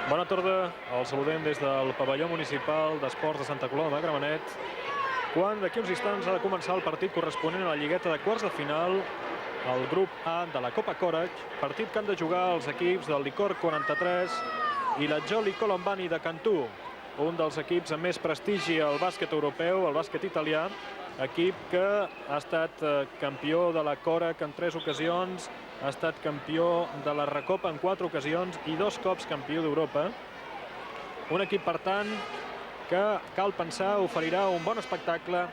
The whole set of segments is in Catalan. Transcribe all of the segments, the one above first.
Bona tarda, el saludem des del pavelló municipal d'esports de Santa Coloma de Gramenet, quan d'aquí uns instants ha de començar el partit corresponent a la lligueta de quarts de final, el grup A de la Copa Corach, partit que han de jugar els equips del Licor 43 i la Jolly Colombani de Cantù, un dels equips amb més prestigi al bàsquet europeu, el bàsquet italià, equip que ha estat campió de la Corach en 3 ocasions, ha estat campió de la Recopa en 4 ocasions i 2 cops campió d'Europa. Un equip, per tant, que cal pensar oferirà un bon espectacle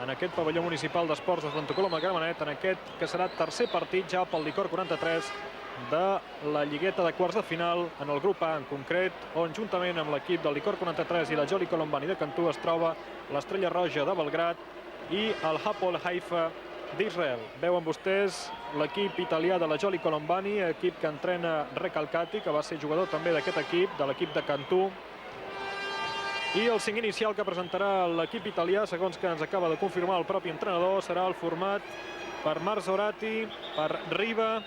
en aquest pavelló municipal d'esports de Santa Coloma de Gramenet, en aquest que serà tercer partit ja pel Licor 43 de la lligueta de quarts de final en el grup A en concret, on juntament amb l'equip del Licor 43 i la Jolly Colombani de Cantù es troba l'Estrella Roja de Belgrat i el Hapoel Haifa d'Israel. Veuen vostès l'equip italià de la Jolly Colombani, equip que entrena Recalcati, que va ser jugador també d'aquest equip, de l'equip de Cantù. I el 5 inicial que presentarà l'equip italià, segons que ens acaba de confirmar el propi entrenador, serà el format per Marzorati, per Riva,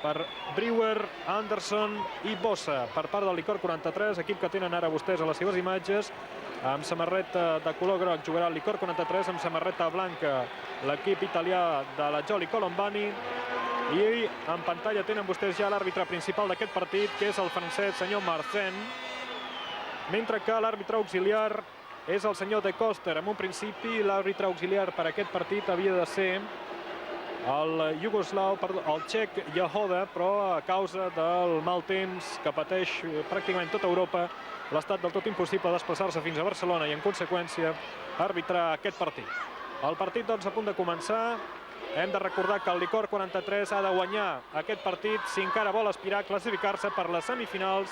per Brewer, Anderson i Bossa. Per part del Licor 43, equip que tenen ara vostès a les seves imatges, amb samarreta de color groc jugarà el Licor 43, amb samarreta blanca l'equip italià de la Jolly Colombani, i en pantalla tenen vostès ja l'àrbitre principal d'aquest partit, que és el francès senyor Marcen, mentre que l'àrbitre auxiliar és el senyor De Koster. En un principi l'àrbitre auxiliar per aquest partit havia de ser el txec Jahoda, però a causa del mal temps que pateix pràcticament tota Europa, l'ha estat del tot impossible desplaçar-se fins a Barcelona i en conseqüència arbitrar aquest partit. El partit doncs a punt de començar. Hem de recordar que el Licor 43 ha de guanyar aquest partit si encara vol aspirar a classificar-se per les semifinals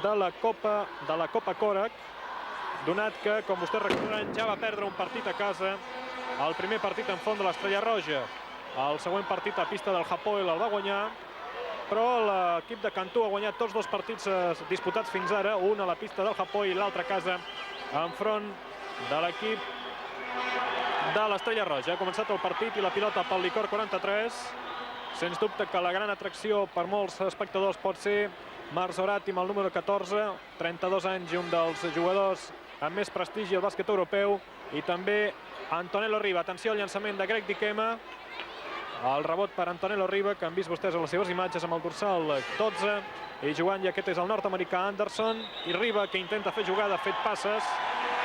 de la Copa Corach, donat que, com vostès recordaran, ja va perdre un partit a casa, el primer partit en font de l'Estrella Roja. El següent partit a pista del Hapoel el va guanyar, però l'equip de Cantù ha guanyat tots dos partits disputats fins ara, un a la pista del Hapoel i l'altre a casa enfront de l'equip de l'Estrella Roja. Ha començat el partit i la pilota pel Licor 43. Sens dubte que la gran atracció per molts espectadors pot ser Marzorati amb el número 14, 32 anys i un dels jugadors amb més prestigi al bàsquet europeu, i també Antonello Riva. Atenció al llançament de Greg Dikema. El rebot per Antonello Riva, que han vist vostès a les seves imatges amb el dorsal 12, i jugant, i aquest és el nord-americà Anderson, i Riva, que intenta fer jugada, ha fet passes,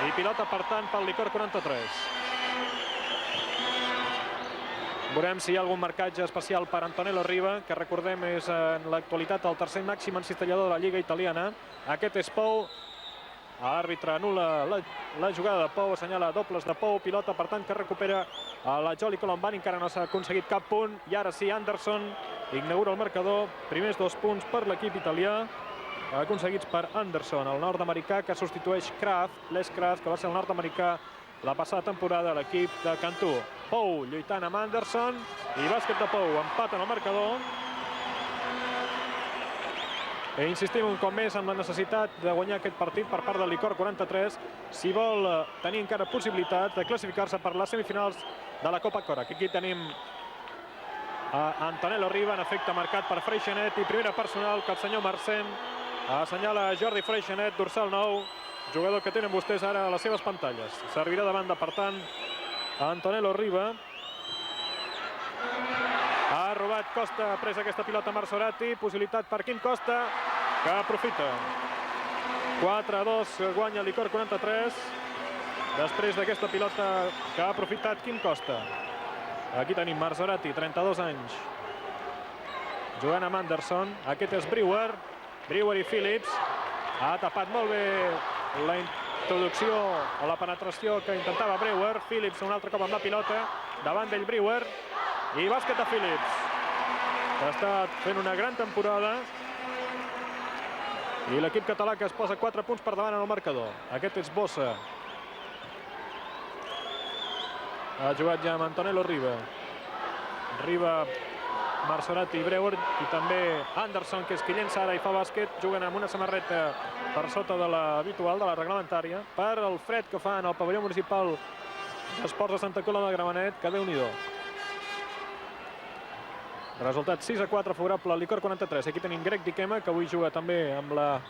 i pilota per tant pel Licor 43. Veurem si hi ha algun marcatge especial per Antonello Riva, que recordem és en l'actualitat el tercer màxim encistellador de la Lliga italiana. Aquest és Pou. L'àrbitre anul·la la jugada de Pou, assenyala dobles de Pou, pilota per tant que recupera a la Jolly Colombani, encara no s'ha aconseguit cap punt, i ara sí Anderson inaugura el marcador. Primers 2 punts per l'equip italià, aconseguits per Anderson, el nord-americà que substitueix Kraft, Les Kraft, que va ser el nord-americà la passada temporada a l'equip de Cantù. Pou lluitant amb Anderson, i bàsquet de Pou, empat en el marcador. I insistim un cop més en la necessitat de guanyar aquest partit per part del Licor 43 si vol tenir encara possibilitat de classificar-se per les semifinals de la Copa Corach. Aquí tenim Antonello Riva, en efecte marcat per Freixenet, i primera personal que el senyor Marcen assenyala a Jordi Freixenet, dorsal 9, jugador que tenen vostès ara a les seves pantalles. Servirà de banda, per tant, a Antonello Riva. Ha robat Costa, ha pres aquesta pilota Marzorati, possibilitat per Quim Costa, que aprofita. 4-2 guanya el Licor 43, després d'aquesta pilota que ha aprofitat Quim Costa. Aquí tenim Marzorati, 32 anys, jugant amb Anderson. Aquest és Brewer i Phillips. Ha tapat molt bé la introducció o la penetració que intentava Brewer. Phillips un altre cop amb la pilota, davant d'ell Brewer, i bàsquet de Phillips, que ha estat fent una gran temporada, i l'equip català que es posa 4 punts per davant en el marcador. Aquest és Bossa. Ha jugat ja amb Antonello Riva, Marzorati i Brewer, i també Anderson, que és qui llença ara i fa bàsquet. Juguen amb una samarreta per sota de l'habitual, de la reglamentària, per el fred que fa en el pavelló municipal d'esports de Santa Coloma de Gramenet, que Déu-n'hi-do. Resultat 6-4 favorable al Licor 43. Aquí tenim Greg Dikema, que avui juga també amb la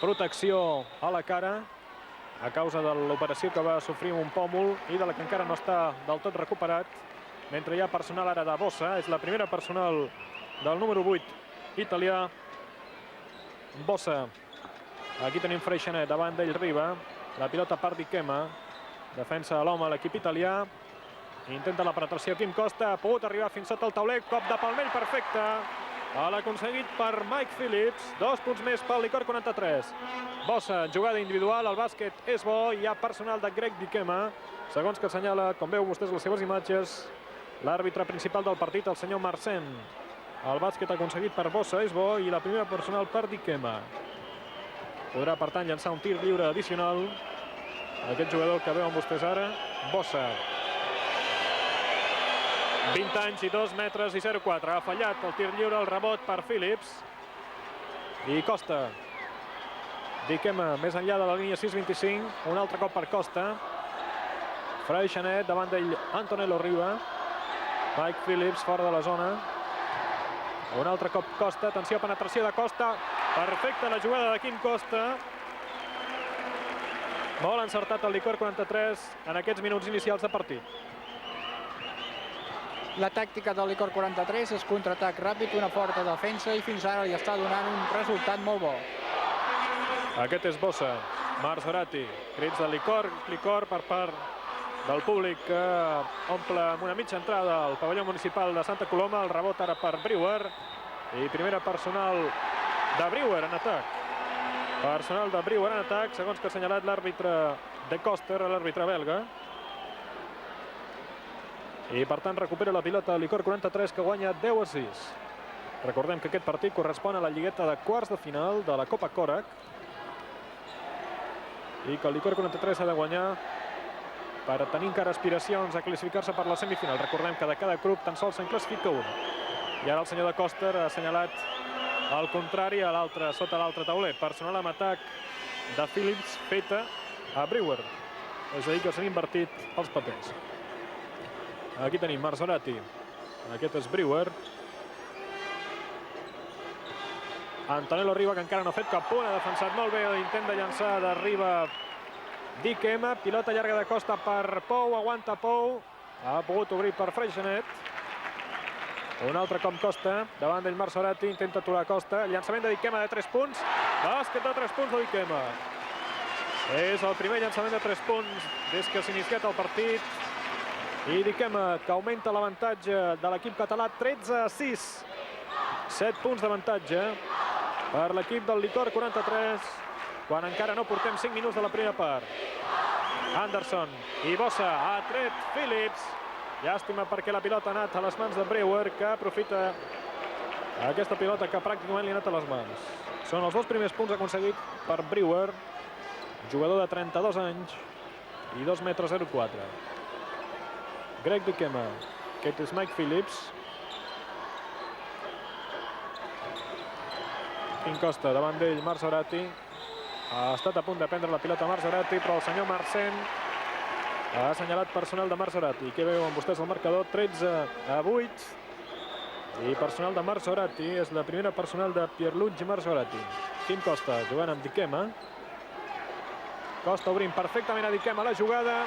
protecció a la cara a causa de l'operació que va sofrir un pòmul i de la que encara no està del tot recuperat. Mentre hi ha personal ara de Bossa, és la primera personal del número 8 italià. Bossa. Aquí tenim Freixenet, davant d'ell Riba. La pilota per Dikema. Defensa a l'home l'equip italià. Intenta la penetració Quim Costa. Ha pogut arribar fins sota el tauler. Cop de palmell perfecte. L'ha aconseguit per Mike Phillips. 2 punts més pel Licor 43. Bossa, jugada individual. El bàsquet és bo. Hi ha personal de Greg Dikema. Segons que assenyala, com veu vostès les seves imatges, l'àrbitre principal del partit, el senyor Marcen. El bàsquet aconseguit per Bossa és bo i la primera personal per Dikema. Podrà, per tant, llançar un tir lliure addicional. Aquest jugador que veuen vostès ara, Bossa. 20 anys i 2 metres i 0,4. Ha fallat el tir lliure, el rebot per Phillips. I Costa. Dikema més enllà de la línia 6-25. Un altre cop per Costa. Freixenet, davant d'ell Antonello Riba. Mike Phillips fora de la zona. Un altre cop Costa. Atenció, penetració de Costa. Perfecta la jugada de Quim Costa. Molt encertat el Licor 43 en aquests minuts inicials de partit. La tàctica del Licor 43 és contraatac ràpid, una forta defensa i fins ara li està donant un resultat molt bo. Aquest és Bossa. Marzorati. Crits de Licor per part del públic que omple amb una mitja entrada al pavelló municipal de Santa Coloma. El rebot ara per Brewer. I primera personal de Brewer en atac. Personal de Brewer en atac, segons que ha assenyalat l'àrbitre de Coster, l'àrbitre belga. I per tant recupera la pilota el Licor 43, que guanya 10-6. Recordem que aquest partit correspon a la lligueta de quarts de final de la Copa Korak i que el Licor 43 ha de guanyar per tenir encara aspiracions a classificar-se per la semifinal. Recordem que de cada grup tan sols se'n classifica un. I ara el senyor de Coster ha assenyalat el contrari a l'altre, sota l'altre tauler. Personal amb atac de Phillips feta a Brewer. És a dir, que s'han invertit els papers. Aquí tenim Marzorati. Aquest és Brewer. Antonello Riba, que encara no ha fet cap punt. Ha defensat molt bé l'intent de llançar de Riba Dikema. Pilota llarga de Costa per Pou. Aguanta Pou. Ha pogut obrir per Freixenet. Un altre com Costa. Davant d'ell Marzorati. Intenta aturar Costa. Llançament de Dikema de 3 punts. Bàsquet de 3 punts de Dikema. És el primer llançament de 3 punts des que s'ha iniciat el partit. I Dikema, que augmenta l'avantatge de l'equip català 13-6. 7 punts d'avantatge per l'equip del Licor 43, quan encara no portem 5 minuts de la primera part. Anderson i Bossa, ha tret Phillips. Llàstima perquè la pilota ha anat a les mans de Brewer, que aprofita aquesta pilota que pràcticament li ha anat a les mans. Són els 2 primers punts aconseguits per Brewer, jugador de 32 anys i 2 metres 0,4. Greg Dikema, aquest és Mike Phillips. Quim Costa, davant d'ell Marzorati. Ha estat a punt de prendre la pilota Marzorati, però el senyor Marcen ha assenyalat personal de Marzorati. Què veuen vostès al marcador? 13-8. I personal de Marzorati és la primera personal de Pierluigi Marzorati. Quim Costa jugant amb Dikema. Costa obrint perfectament a Dikema la jugada.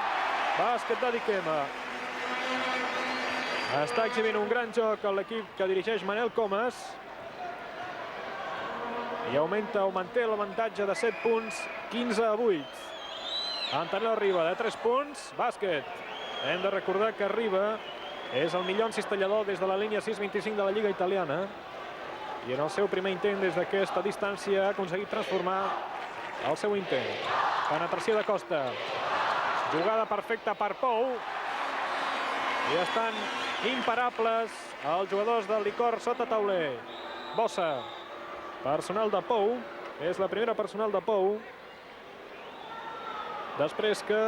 Bàsquet de Dikema. Està exhibint un gran joc a l'equip que dirigeix Manel Comas. I manté l'avantatge de 7 punts, 15-8. Antonello Riba de 3 punts, bàsquet. Hem de recordar que Riba és el millor encistellador des de la línia 6-25 de la Lliga Italiana. I en el seu primer intent des d'aquesta distància ha aconseguit transformar el seu intent. Penetració de Costa. Jugada perfecta per Pou. I estan imparables els jugadors del Licor sota tauler. Bossa. Personal de Pou. És la primera personal de Pou. Després que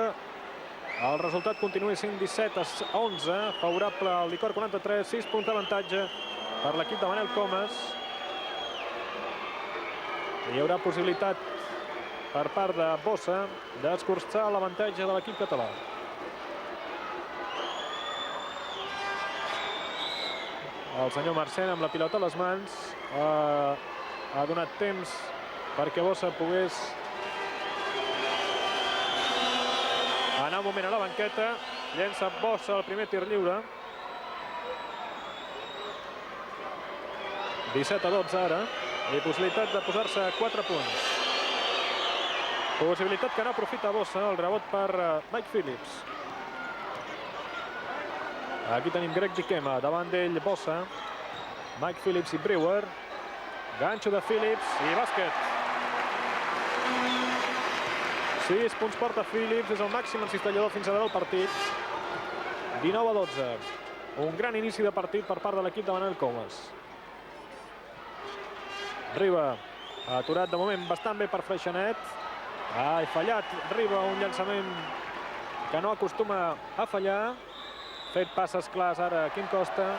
el resultat continuï sent 17-11. Favorable al Licor 43. 6 punts d'avantatge per l'equip de Manel Comas. Hi haurà possibilitat per part de Bossa d'escurçar l'avantatge de l'equip català. El senyor Marcén amb la pilota a les mans ha donat temps perquè Bossa pogués anar un moment a la banqueta. Llença Bossa el primer tir lliure. 17-12 ara, i possibilitat de posar-se a 4 punts. Possibilitat que no aprofita Bossa, el rebot per Mike Phillips. Aquí tenim Greg Dikema, davant d'ell Bossa, Mike Phillips i Brewer. Ganxo de Phillips i bàsquet. 6 punts porta Phillips, és el màxim encistellador fins ara del partit. 19-12. Un gran inici de partit per part de l'equip de Manel Comas. Riba, aturat de moment bastant bé per Freixenet. Ha fallat Riba, un llançament que no acostuma a fallar. Fet passes clars ara Quim Costa.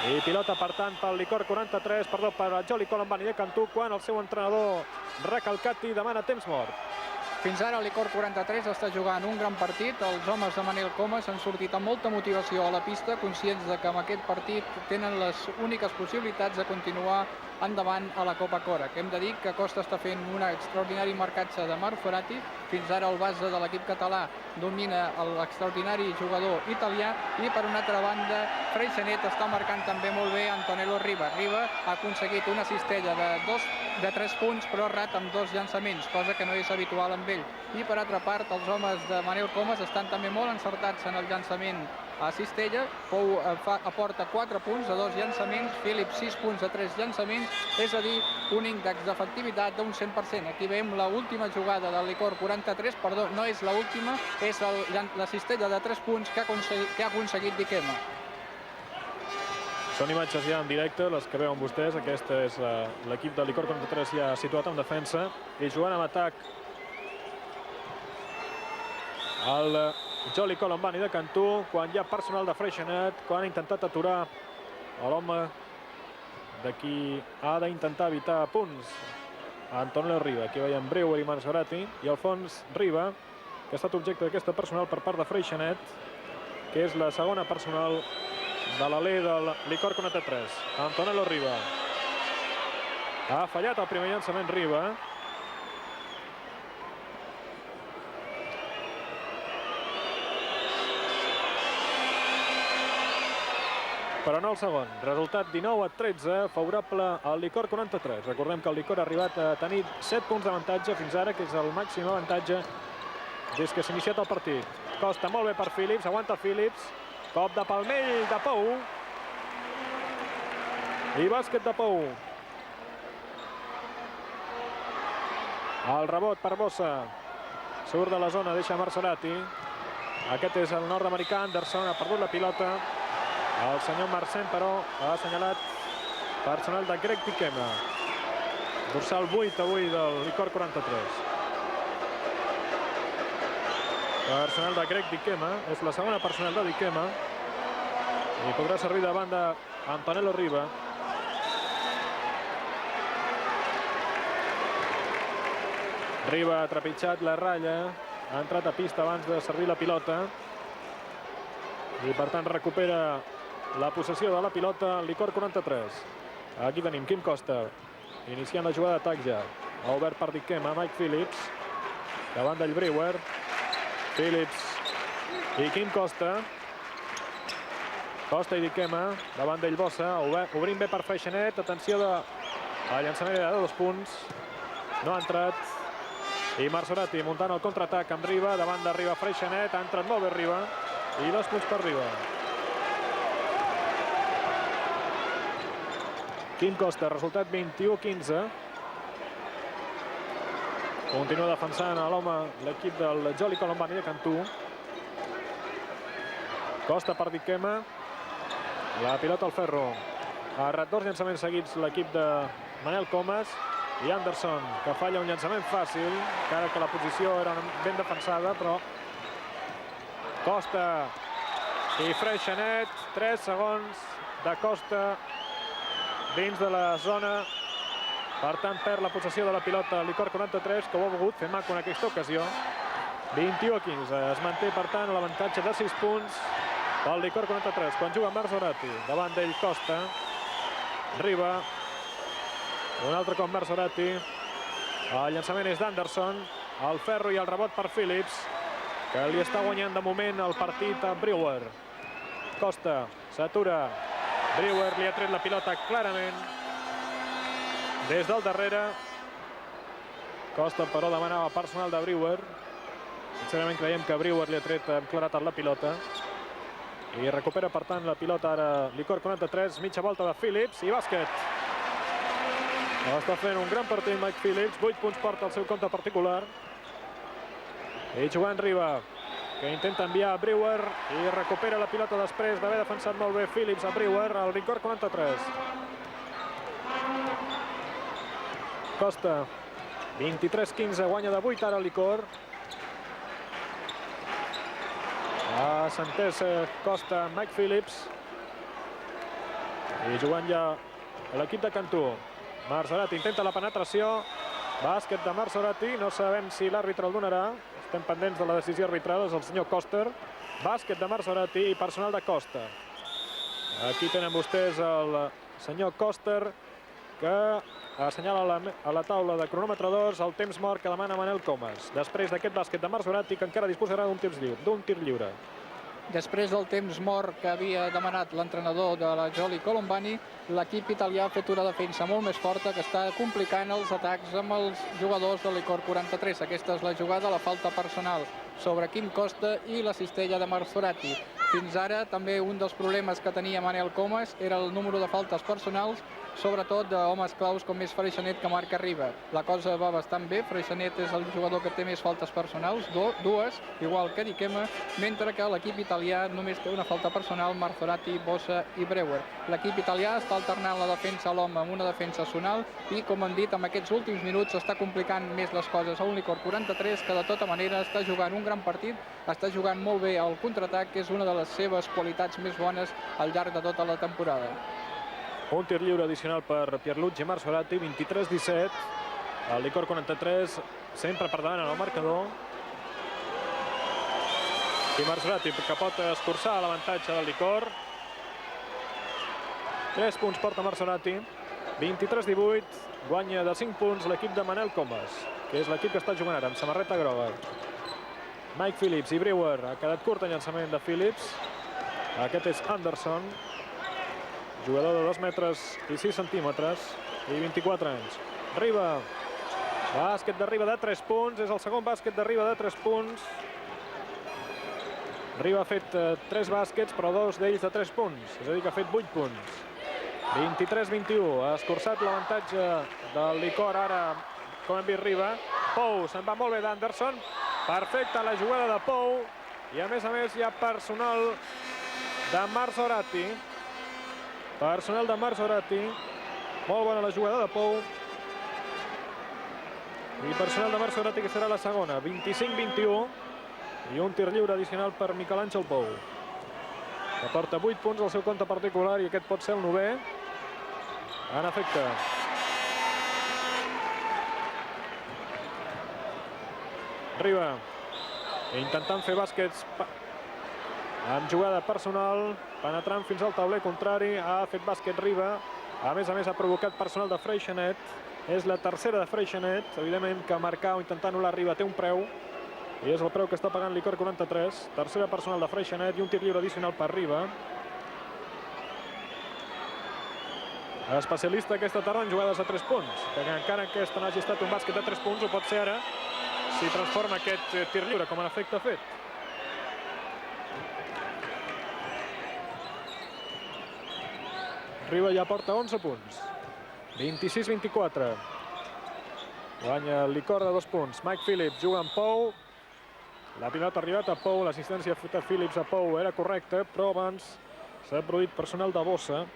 I pilota, per tant, pel Licor 43, perdó, per Joli Colombani de Cantú, quan el seu entrenador Recalcati demana temps mort. Fins ara el Licor 43 està jugant un gran partit. Els homes de Manel Comas han sortit amb molta motivació a la pista, conscients de que amb aquest partit tenen les úniques possibilitats de continuar endavant a la Copa Cora. Hem de dir que Costa està fent un extraordinari marcatge de Marc Ferrati. Fins ara el base de l'equip català domina l'extraordinari jugador italià, i per una altra banda Freixenet està marcant també molt bé Antonello Riba. Riba ha aconseguit una cistella de 3 punts, però ha errat amb 2 llançaments, cosa que no és habitual amb ell. I per altra part, els homes de Manel Comas estan també molt encertats en el llançament a cistella. Pou aporta 4 punts de 2 llançaments, Phillips 6 punts de 3 llançaments, és a dir, un índex d'efectivitat d'un 100%. Aquí veiem l'última jugada del Licor 43, perdó, no és l'última, és la cistella de 3 punts que ha aconseguit Dikema. Són imatges ja en directe, les que veuen vostès. Aquesta és l'equip del Licor 43 ja situat en defensa i jugant amb atac el Joli Colombani de Cantú, quan hi ha personal de Freixenet, quan ha intentat aturar l'home de qui ha d'intentar evitar punts, Antonello Riba. Aquí veiem Brewer i Mansorati, i al fons Riba, que ha estat objecte d'aquesta personal per part de Freixenet, que és la segona personal de l'alè del Licor 43. Antonello Riba. Ha fallat el primer llançament Riba. Però no el segon. Resultat 19-13, favorable al Licor 43. Recordem que el Licor ha arribat a tenir 7 punts d'avantatge fins ara, que és el màxim avantatge des que s'ha iniciat el partit. Costa molt bé per Phillips, aguanta Phillips. Cop de palmell de Pou. I bàsquet de Pou. El rebot per Bossa. Surt de la zona, deixa Marsorati. Aquest és el nord-americà Anderson, ha perdut la pilota. El senyor Marcén, però, ha assenyalat personal de Greg Dikema. Dorsal 8 avui del Licor 43. Personal de Greg Dikema, és la segona personal de Dikema. I podrà servir de banda Antonello Riba. Riba ha trepitjat la ratlla, ha entrat a pista abans de servir la pilota. I per tant recupera la possessió de la pilota, Licor 43. Aquí tenim Quim Costa, iniciant la jugada d'atac ja. Ha obert per Dikema, Mike Phillips. Davant d'ell Brewer. Phillips i Quim Costa. Costa i Dikema, davant d'ell Bossa. Obrint bé per Freixenet. Atenció al llançament de 2 punts. No ha entrat. I Marsorati muntant el contraatac amb Riba. Davant de Riba Freixenet. Ha entrat molt bé Riba. I 2 punts per Riba. Quim Costa, resultat 21-15. Continua defensant a l'home l'equip del Joli Colombani de Cantú. Costa per Dikema. La pilota al ferro. Ha errat 2 llançaments seguits l'equip de Manel Comas. I Anderson, que falla un llançament fàcil, encara que la posició era ben defensada, però Costa i Freixenet, 3 segons de Costa dins de la zona. Per tant, perd la possessió de la pilota Licor 43, que ho ha volgut fer maco en aquesta ocasió. 21-15. Es manté, per tant, l'avantatge de 6 punts pel Licor 43, quan juga Marzorati. Davant d'ell Costa. Riba. Un altre cop Marzorati. El llançament és d'Anderson. El ferro i el rebot per Phillips, que li està guanyant de moment el partit a Brewer. Costa s'atura. Brewer li ha tret la pilota clarament des del darrere. Costa, però, demanava personal de Brewer. Sincerament creiem que Brewer li ha tret amb claretat la pilota. I recupera, per tant, la pilota ara Licor 43, mitja volta de Phillips i bàsquet. Està fent un gran partit Mike Phillips, 8 punts porta al seu compte particular. I jugant Riba, que intenta enviar a Brewer i recupera la pilota després d'haver defensat molt bé Phillips a Brewer, al Licor 43. Costa, 23-15, guanya de 8 ara Licor. Ha sentès Costa, Mike Phillips. I jugant ja l'equip de Cantú. Marzorati intenta la penetració. Bàsquet de Marzorati. No sabem si l'àrbitre el donarà. Estem pendents de la decisió arbitral. És el senyor Koster. Bàsquet de Marzorati i personal de Costa. Aquí tenen vostès el senyor Koster, que assenyala a la taula de cronòmetre 2 el temps mort que demana Manel Comas. Després d'aquest bàsquet de Marzorati, que encara disposarà d'un tir lliure. Després del temps mort que havia demanat l'entrenador de la Joli Colombani, l'equip italià ha fet una defensa molt més forta que està complicant els atacs amb els jugadors de Licor 43. Aquesta és la jugada, la falta personal sobre Quim Costa i la cistella de Marzorati. Fins ara també un dels problemes que tenia Manel Comas era el número de faltes personals, sobretot d'homes claus com és Freixanet, que marca Riba. La cosa va bastant bé. Freixanet és el jugador que té més faltes personals, dues, igual que Diquema, mentre que l'equip italià només té una falta personal, Marzorati, Bossa i Brewer. L'equip italià està alternant la defensa a l'home amb una defensa zonal i, com hem dit, en aquests últims minuts està complicant més les coses a un Licor 43, que de tota manera està jugant un gran partit, està jugant molt bé al contraatac, que és una de les seves qualitats més bones al llarg de tota la temporada. Un tir lliure addicional per Pierluigi Marzorati, 23-17. El Licor 43 sempre per davant en el marcador. I Marzorati, que pot escurçar l'avantatge del Licor. 3 punts porta Marzorati. 23-18. Guanya de 5 punts l'equip de Manel Comas, que és l'equip que està jugant ara amb samarreta groga. Mike Phillips i Brewer. Ha quedat curt el llançament de Phillips. Aquest és Anderson, jugador de 2 metres i 6 centímetres i 24 anys. Riba. Bàsquet de Riba de 3 punts. És el segon bàsquet de Riba de 3 punts. Riba ha fet 3 bàsquets, però 2 d'ells de 3 punts. És a dir, que ha fet 8 punts. 23-21. Ha escurçat l'avantatge del Licor ara, com hem vist, Riba. Pou se'n va molt bé d'Anderson. Perfecta la jugada de Pou. I a més hi ha personal de Marzorati. Personal de Marzorati. Molt bona la jugada de Pou. I personal de Marzorati, que serà la segona. 25-21. I un tir lliure addicional per Miquel Àngel Pou, que porta 8 punts al seu compte particular, i aquest pot ser el 9è. En efecte. Riba, intentant fer bàsquets amb jugada personal, penetrant fins al tauler contrari. Ha fet bàsquet Riba. A més ha provocat personal de Freixanet. És la tercera de Freixanet. Evidentment que marcar o intentar anul·lar Riba té un preu, i és el preu que està pagant Licor 43. Tercera personal de Freixanet i un tir lliure addicional per Riba. Especialista aquesta tarda en jugades de 3 punts, que encara que aquest no hagi estat un bàsquet de 3 punts, ho pot ser ara si transforma aquest tir lliure, com en efecte ha fet. Riba ja porta 11 punts. 26-24. Guanya el Licor de 2 punts. Mike Phillips juga amb Pou. La pilota ha arribat a Pou. L'assistència de Phillips a Pou era correcta, però abans s'ha produït personal de Bossa.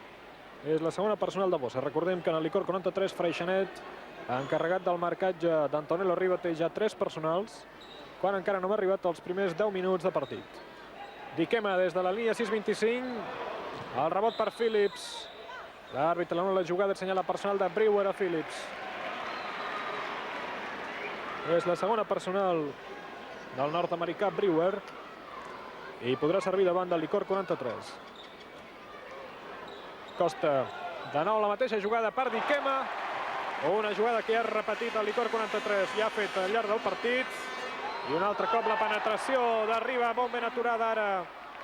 És la segona personal de Bossa. Recordem que en el Licor 43 Freixanet, encarregat del marcatge d'Antonello Riba, té ja 3 personals, quan encara no ha arribat als primers 10 minuts de partit. Diquema des de la línia 6-25. El rebot per Phillips. L'àrbitre en la jugada assenyala personal de Brewer a Phillips. És la segona personal del nord-americà Brewer. i podrà servir davant del Licor 43. Costa, de nou la mateixa jugada per Dikema, una jugada que ja ha repetit el Licor 43 i ha fet al llarg del partit, i un altre cop la penetració d'arriba molt ben aturada ara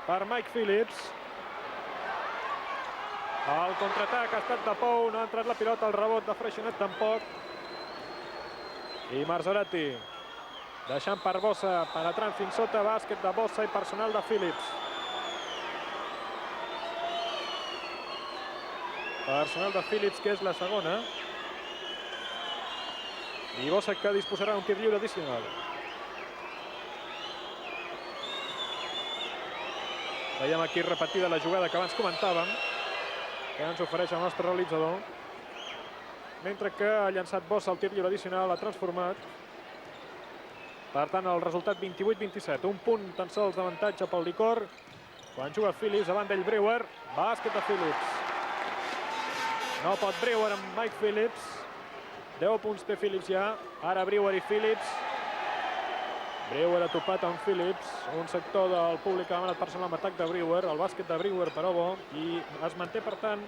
per Mike Phillips. El contraatac ha estat de Pou, no ha entrat la pilota, el rebot de Freixenet tampoc. I Marzorati deixant per Bossa, penetrant fins sota, bàsquet de Bossa i personal de Phillips. Personal de Phillips, que és la segona. I Bossa que disposarà un tir lliure addicional. Veiem aquí repetida la jugada que abans comentàvem, que ens ofereix el nostre realitzador. Mentre que ha llançat Bossa el tir lliure addicional, ha transformat. Per tant, el resultat 28-27. Un punt tan sols d'avantatge pel Licor. Quan juga Phillips, davant d'ell Brewer. Bàsquet de Phillips. No pot Brewer amb Mike Phillips. 10 punts té Phillips ja. Ara Brewer i Phillips. Brewer ha topat amb Phillips. Un sector del públic ha demanat personal amb atac de Brewer. El bàsquet de Brewer, però bo. I es manté, per tant,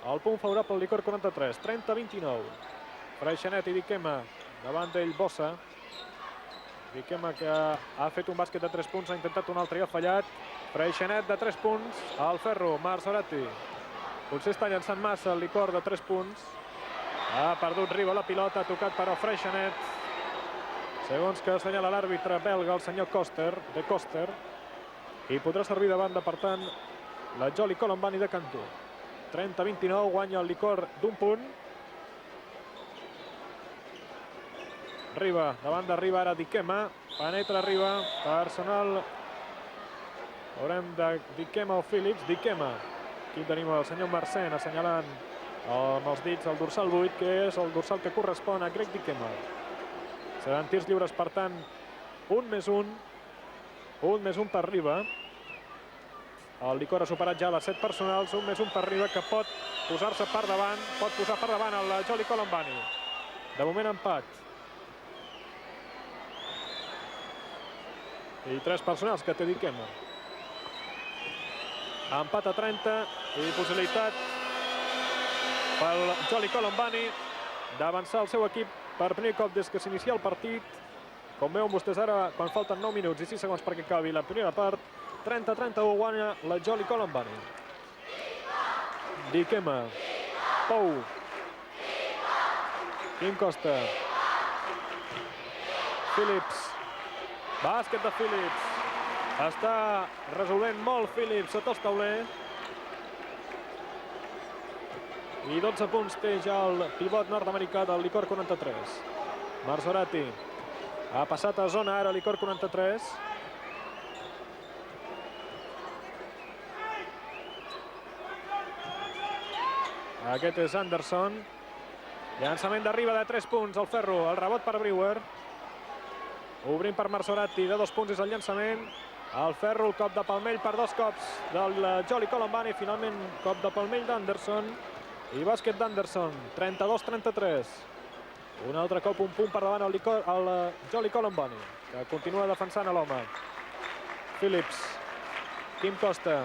el punt favorable al Licor 43. 30-29. Freixenet i Dikema. Davant d'ell Bossa. Dikema que ha fet un bàsquet de 3 punts, ha intentat un altre i ha fallat. Freixenet de 3 punts, al ferro, Marzorati. Potser està llançant massa el Licor de 3 punts. Ha perdut Riba la pilota, ha tocat però Freixenet. Segons que assenyala l'àrbitre belga, el senyor de Koster. I podrà servir de banda, per tant, la Jolly Colombani de Cantó. 30-29, guanya el Licor d'un punt. Riba, davant de Riba ara Dikema, penetra Riba, personal, veurem de Dikema o Phillips. Dikema, aquí tenim el senyor Marcén assenyalant amb els dits el dorsal 8, que és el dorsal que correspon a Greg Dikema. Seran tirs lliures, per tant, 1+1 per Riba. El Licor ha superat ja les 7 personals, 1+1 per Riba, que pot posar-se per davant, pot posar per davant el Jolly Colombani. De moment empat. I 3 personals que té Dikema. Empat a 30 i possibilitat pel Jolly Colombani d'avançar el seu equip per primer cop des que s'inicia el partit. Com veuen vostès ara, quan falten 9 minuts i 6 segons perquè acabi la primera part, 30-31 guanya la Jolly Colombani. Dikema, Pou, Quim Costa, Phillips, bàsquet de Phillips. Està resolent molt Phillips sota els tauler. I 12 punts té ja el pivot nord-americà del Licor 43. Marzorati ha passat a zona ara Licor 43. Aquest és Anderson. Llançament d'arriba de 3 punts al ferro. El rebot per Brewer. Obrint per Marzorati, de 2 punts és el llançament. El ferro, el cop de palmell per 2 cops del Jolly Colombani. Finalment, cop de palmell d'Anderson. I bàsquet d'Anderson, 32-33. Un altre cop, un punt per davant el Jolly Colombani, que continua defensant a l'home. Phillips, Quim Costa.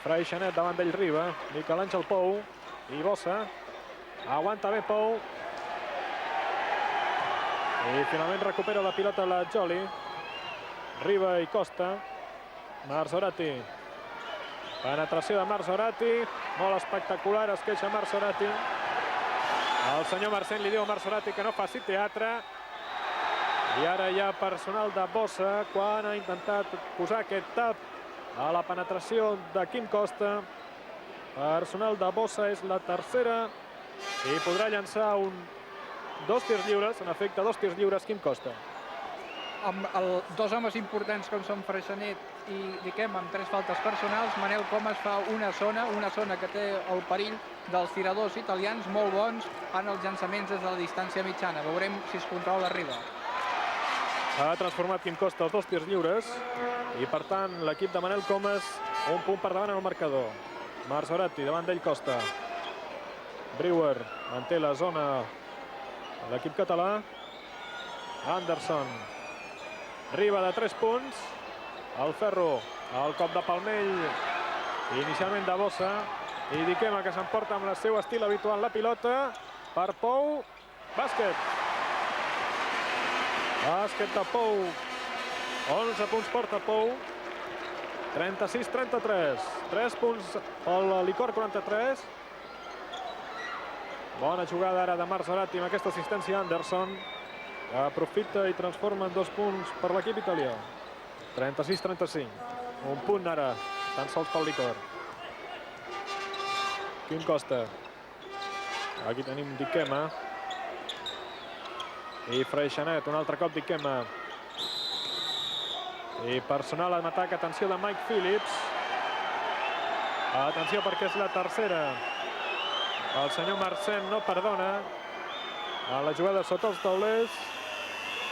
Freixenet davant d'ell Riba. Miquel Àngel Pou i Bossa. Aguanta bé Pou. I finalment recupera la pilota la Jolly. Riba i Costa. Marzorati. Penetració de Marzorati. Molt espectacular, es queixa Marzorati. El senyor Marcén li diu a Marzorati que no faci teatre. I ara hi ha personal de Bossa quan ha intentat posar aquest tap a la penetració de Quim Costa. Personal de Bossa és la tercera i podrà llançar dos tirs lliures, en efecte, 2 tirs lliures Quim Costa. Amb dos homes importants com són Freixenet i Dikema amb 3 faltes personals, Manel Comas fa una zona que té el perill dels tiradors italians molt bons en els llançaments des de la distància mitjana. Veurem si es controla Riba. Ha transformat Quim Costa els 2 tirs lliures i, per tant, l'equip de Manel Comas un punt per davant en el marcador. Marzorati, davant d'ell Costa. Brewer manté la zona de l'equip català. Anderson. Riba de 3 punts. El Ferro, el cop de palmell, inicialment de Bossa, i Dikema que s'emporta amb el seu estil habitual la pilota per Pou, bàsquet. Bàsquet de Pou, 11 punts porta Pou, 36-33, 3 punts pel Licor 43. Bona jugada ara de Marzorati amb aquesta assistència Anderson, que aprofita i transforma en 2 punts per l'equip italià. 36-35, un punt ara, tan sols pel Licor. Quim Costa. Aquí tenim Dikema. I Freixanet, un altre cop Dikema. I personal en atac, atenció de Mike Phillips. Atenció perquè és la tercera. El senyor Marcén no perdona. A la jugada sota els taulers.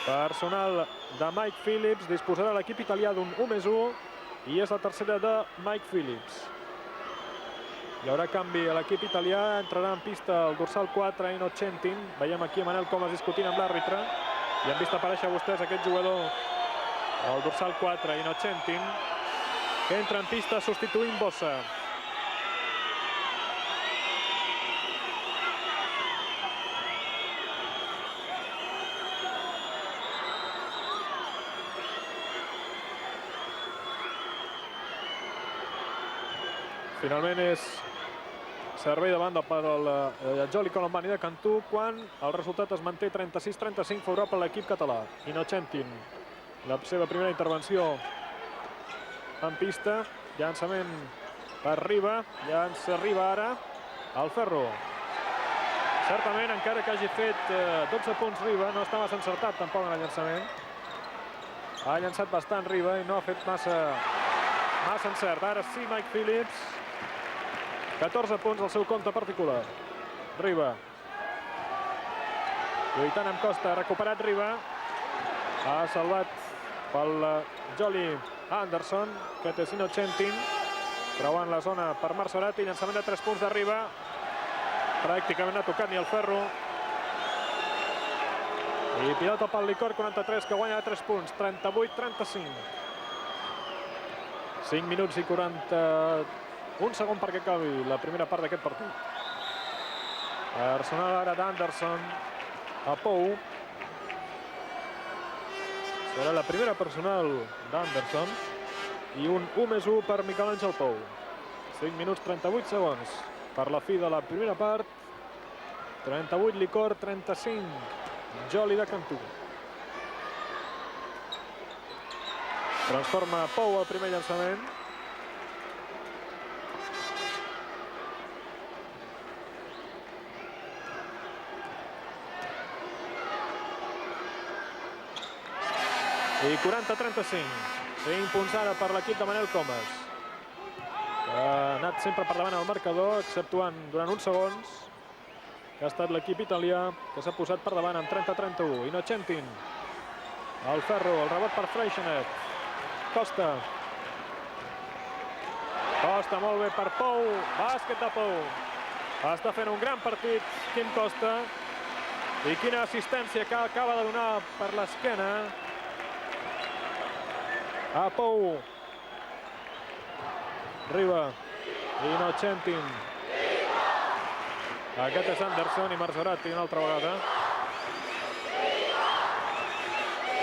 Personal de Mike Phillips. Disposarà l'equip italià d'un 1+1. I és la tercera de Mike Phillips. Hi haurà canvi a l'equip italià. Entrarà en pista el dorsal 4, Innocentin. Veiem aquí a Manel Comas discutint amb l'àrbitre. I han vist aparèixer vostès aquest jugador, el dorsal 4, Innocentin, que entra en pista substituint Bossa. Finalment és servei de banda per al Joli Colombani de Cantú, quan el resultat es manté 36-35 favorable a l'equip català. Innocentin, la seva primera intervenció en pista, llançament per Riba, llança Riba ara al Ferro. Certament, encara que hagi fet 12 punts Riba, no està massa encertat tampoc en el llançament. Ha llançat bastant Riba i no ha fet massa encert. Ara sí, Mike Phillips. 14 punts al seu compte particular. Riba. Lluitant amb Costa, ha recuperat Riba. Ha salvat pel Joli Anderson, que té Innocentin. Creuant la zona per Marzorati, llançament de 3 punts de Riba. Pràcticament no ha tocat ni el Ferro. I pilota pel Licor 43, que guanya de 3 punts, 38-35. 5 minuts i 41 segons perquè acabi la primera part d'aquest partit. Personal ara d'Anderson a Pou. Serà la primera personal d'Anderson i un 1+1 per Miquel Àngel Pou. 5 minuts 38 segons per la fi de la primera part. 38 Licor, 35 Joli de Cantú. Transforma Pou al primer llançament. I 40-35. 5 punts ara per l'equip de Manel Comas, que ha anat sempre per davant al marcador, exceptuant durant uns segons, que ha estat l'equip italià que s'ha posat per davant amb 30-31. Innocentin, el Ferro, el rebot per Freixanet. Costa. Costa molt bé per Pou. Bàsquet de Pou. Està fent un gran partit Quim Costa. I quina assistència que acaba de donar per l'esquena a Pou. Riba. Innocentin. Aquest és Anderson i Marzorati una altra vegada.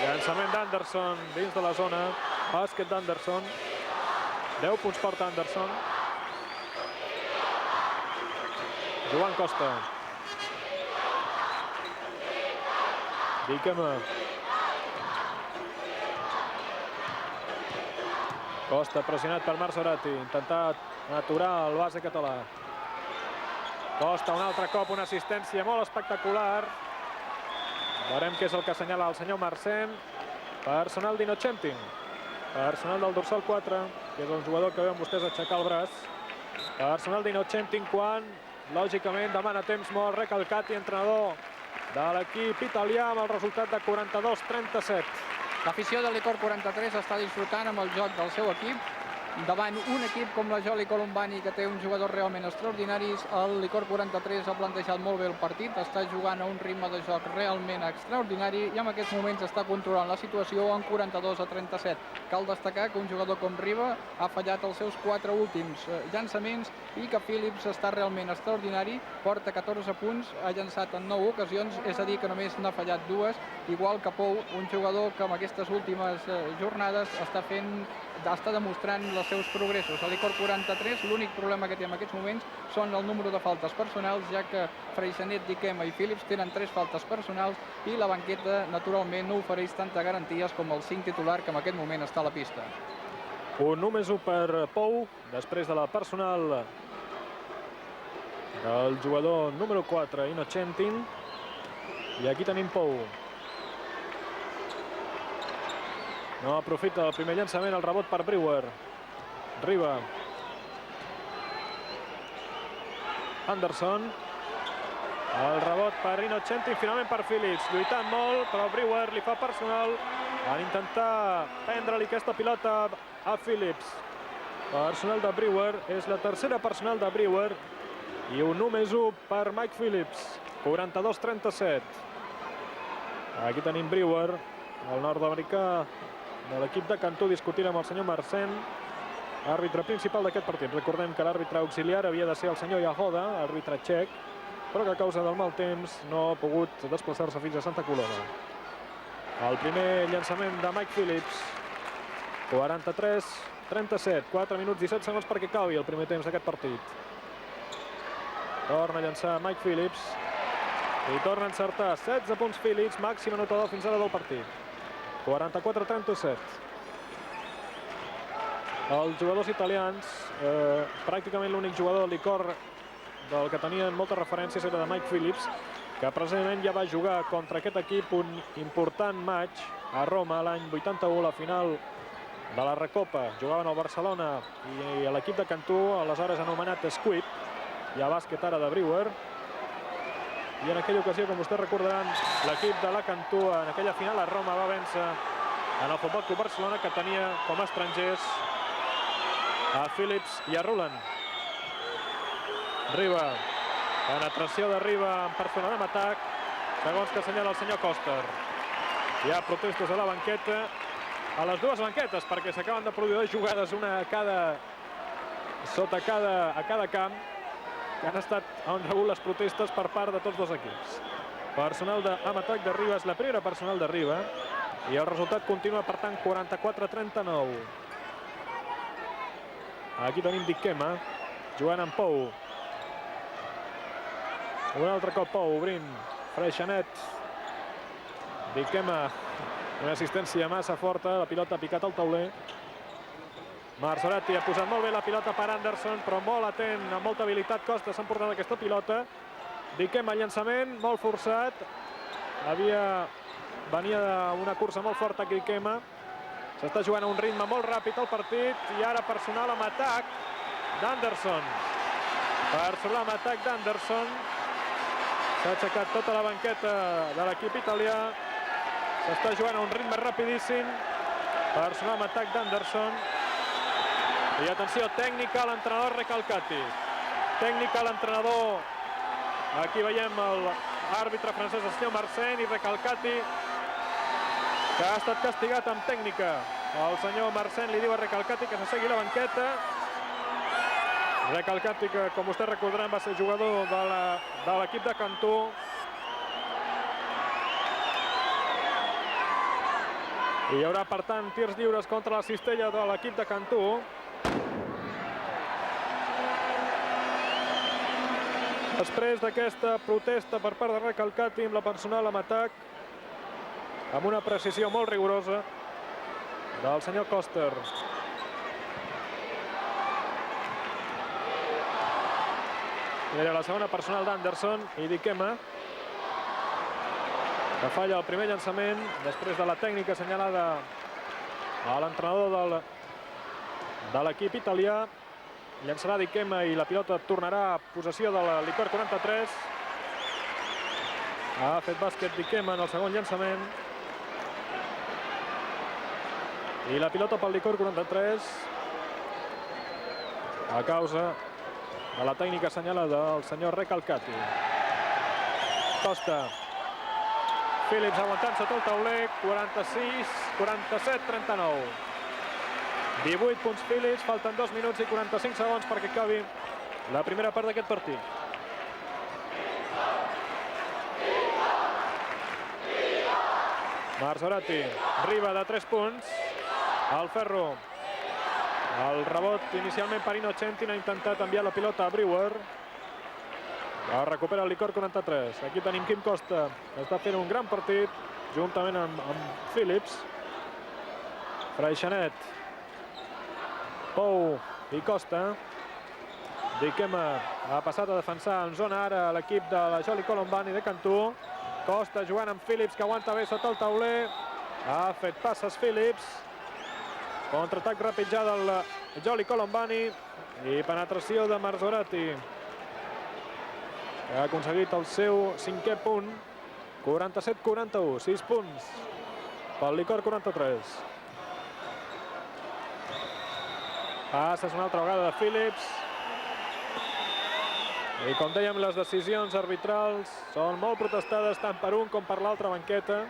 Llançament d'Anderson dins de la zona. Bàsquet d'Anderson. 10 punts porta Anderson. Joan Costa. Dikema. Costa pressionat per Marzorati. Intentar aturar el base català. Costa un altre cop, una assistència molt espectacular. Veurem què és el que assenyala el senyor Marcén. Personal d'Innocentin. Personal del dorsal 4, que és un jugador que veuen vostès aixecar el braç. Personal d'Innocentin quan, lògicament, demana temps mort. Recalcat i entrenador de l'equip italià amb el resultat de 42-37. L'afició del Licor 43 està disfrutant amb el joc del seu equip. Davant un equip com la Joli Colombani, que té uns jugadors realment extraordinaris, el Licor 43 ha plantejat molt bé el partit, està jugant a un ritme de joc realment extraordinari i en aquests moments està controlant la situació en 42-37. Cal destacar que un jugador com Riba ha fallat els seus 4 últims llançaments i que Phillips està realment extraordinari, porta 14 punts, ha llançat en 9 ocasions, és a dir que només n'ha fallat 2, igual que Pou, un jugador que en aquestes últimes jornades està demostrant els seus progressos. A l'Icor 43 l'únic problema que té en aquests moments són el número de faltes personals, ja que Freixanet, Diquema i Phillips tenen 3 faltes personals i la banqueta naturalment no ofereix tanta garanties com el 5 titular que en aquest moment està a la pista. Un 1+1 per Pou, després de la personal del jugador número 4, Innocentin. I aquí tenim Pou. No aprofita el primer llançament, el rebot per Brewer. Riba. Anderson. El rebot per Innocentin, finalment per Phillips. Lluitant molt, però Brewer li fa personal en intentar prendre-li aquesta pilota a Phillips. Personal de Brewer, és la tercera personal de Brewer. I un 1+1 per Mike Phillips. 42-37. Aquí tenim Brewer, el nord-americà de l'equip de Cantú, discutint amb el senyor Marcén, àrbitre principal d'aquest partit. Recordem que l'àrbitre auxiliar havia de ser el senyor Yahoda, àrbitre txec, però que a causa del mal temps no ha pogut desplaçar-se fins a Santa Coloma. El primer llançament de Mike Phillips, 43-37, 4 minuts 17 segons perquè acabi el primer temps d'aquest partit. Torna a llançar Mike Phillips i torna a encertar. 16 punts Phillips, màxim anotador fins ara del partit. 44-37. Els jugadors italians, pràcticament l'únic jugador del Licor del que tenien moltes referències era de Mike Phillips, que precisament ja va jugar contra aquest equip un important match a Roma l'any 81, la final de la Recopa. Jugaven al Barcelona i l'equip de Cantú, aleshores anomenat Squid, i a bàsquet ara de Brewer. I en aquella ocasió, com vostès recordaran, l'equip de la Cantú en aquella final a Roma va vèncer en el Futbol Club Barcelona, que tenia com a estrangers a Phillips i a Roland. Riba, penetració de Riba en personal amb atac, segons que assenyala el senyor Koster. Hi ha protestes a la banqueta, a les dues banquetes, perquè s'acaben de produir jugades, una a cada camp, que han estat on rebut les protestes per part de tots dos equips. Personal amb atac de Riba, és la primera personal de Riba, i el resultat continua, per tant, 44-39. Aquí tenim Diquema, jugant amb Pou. Un altre cop Pou, obrint, Freixanet. Diquema, una assistència massa forta, la pilota ha picat al tauler. Marzorati ha posat molt bé la pilota per Anderson, però molt atent, amb molta habilitat Costa s'ha emportat aquesta pilota. Diquema, llançament, molt forçat. Venia d'una cursa molt forta aquí Diquema. S'està jugant a un ritme molt ràpid al partit i ara personal amb atac d'Anderson. Personal amb atac d'Anderson. S'ha aixecat tota la banqueta de l'equip italià. S'està jugant a un ritme rapidíssim. Personal amb atac d'Anderson. I atenció, tècnica a l'entrenador Recalcati. Tècnica a l'entrenador. Aquí veiem l'àrbitre francès, el senyor Marcén, i Recalcati, que ha estat castigat amb tècnica. El senyor Marcén li diu a Recalcati que s'assegui la banqueta. Recalcati, que com vostès recordaran va ser jugador de l'equip de Cantú. I hi haurà, per tant, tirs lliures contra la cistella de l'equip de Cantú. Després d'aquesta protesta per part de Recalcati amb la personal amb atac, amb una precisió molt rigorosa del senyor Koster. Era la segona personal d'Anderson i Diquema, que falla el primer llançament després de la tècnica assenyalada a l'entrenador de l'equip italià. Llançarà Diquema i la pilota tornarà a possessió de la Licor 43. Ha fet bàsquet Diquema en el segon llançament. I la pilota pel Licor 43. a causa de la tècnica assenyalada del senyor Recalcati. Costa. Phillips aguantant sota el tauler, 46, 47, 39. 18 punts Phillips, falten 2 minuts i 45 segons perquè acabi la primera part d'aquest partit. Marzorati, Riba de 3 punts, el Ferro. El rebot inicialment per Innocenti, ha intentat enviar la pilota a Brewer. La recupera el Licor 43. Aquí tenim Quim Costa, que està fent un gran partit, juntament amb Phillips. Freixanet, Pou i Costa. Diquema ha passat a defensar en zona ara l'equip de la Joli Colombani de Cantú. Costa jugant amb Phillips, que aguanta bé sota el tauler. Ha fet passes Phillips. Contraatac ràpid ja del Joli Colombani i penetració de Marzorati, que ha aconseguit el seu 5è punt. 47-41, 6 punts pel Licor 43. Passes una altra vegada de Phillips. I com dèiem, les decisions arbitrals són molt protestades tant per un com per l'altra banqueta.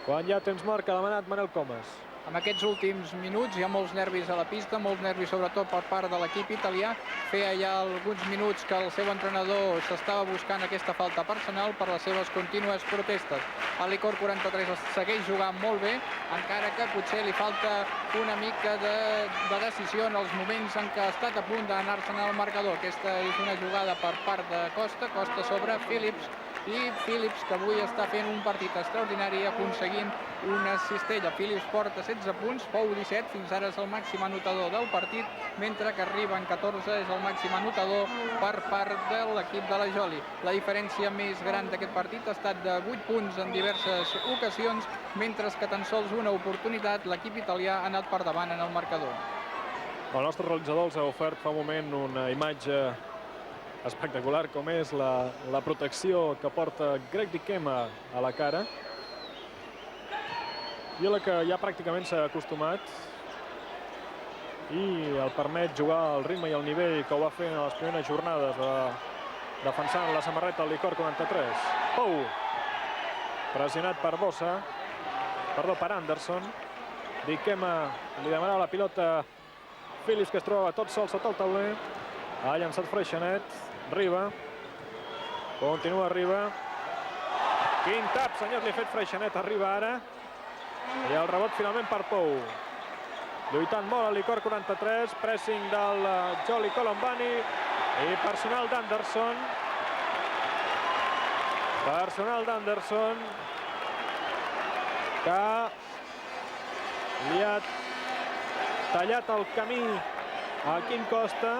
Quan hi ha temps mort que ha demanat Manel Comas. En aquests últims minuts hi ha molts nervis a la pista, molts nervis sobretot per part de l'equip italià. Feia ja alguns minuts que el seu entrenador s'estava buscant aquesta falta personal per les seves contínues protestes. El Licor 43 segueix jugant molt bé, encara que potser li falta una mica de decisió en els moments en què ha estat a punt d'anar-se'n al marcador. Aquesta és una jugada per part de Costa, Costa sobre Phillips, i Phillips, que avui està fent un partit extraordinari, aconseguint una cistella. Phillips porta 16 punts, Pou 17, fins ara és el màxim anotador del partit, mentre que Riba en 14 és el màxim anotador per part de l'equip de la Joli. La diferència més gran d'aquest partit ha estat de 8 punts en diverses ocasions, mentre que tan sols una oportunitat l'equip italià ha anat per davant en el marcador. El nostre realitzador els ha ofert fa un moment una imatge espectacular, com és la protecció que porta Greg Diquema a la cara, i a la que ja pràcticament s'ha acostumat i el permet jugar al ritme i al nivell que ho va fer en les primeres jornades, defensant la samarreta del Licor 43. Pou, pressionat per per Anderson. Diquema li demana la pilota Phillips, que es troba tot sol sota el tauler. Ha llançat Freixanet. Riba. Continua Riba. Quin tap, senyors, li ha fet Freixanet a Riba ara. I el rebot finalment per Pou. Lluitant molt el Licor 43. Pressing del Joli Colombani. I personal d'Anderson. Personal d'Anderson, que li ha tallat el camí a Quim Costa,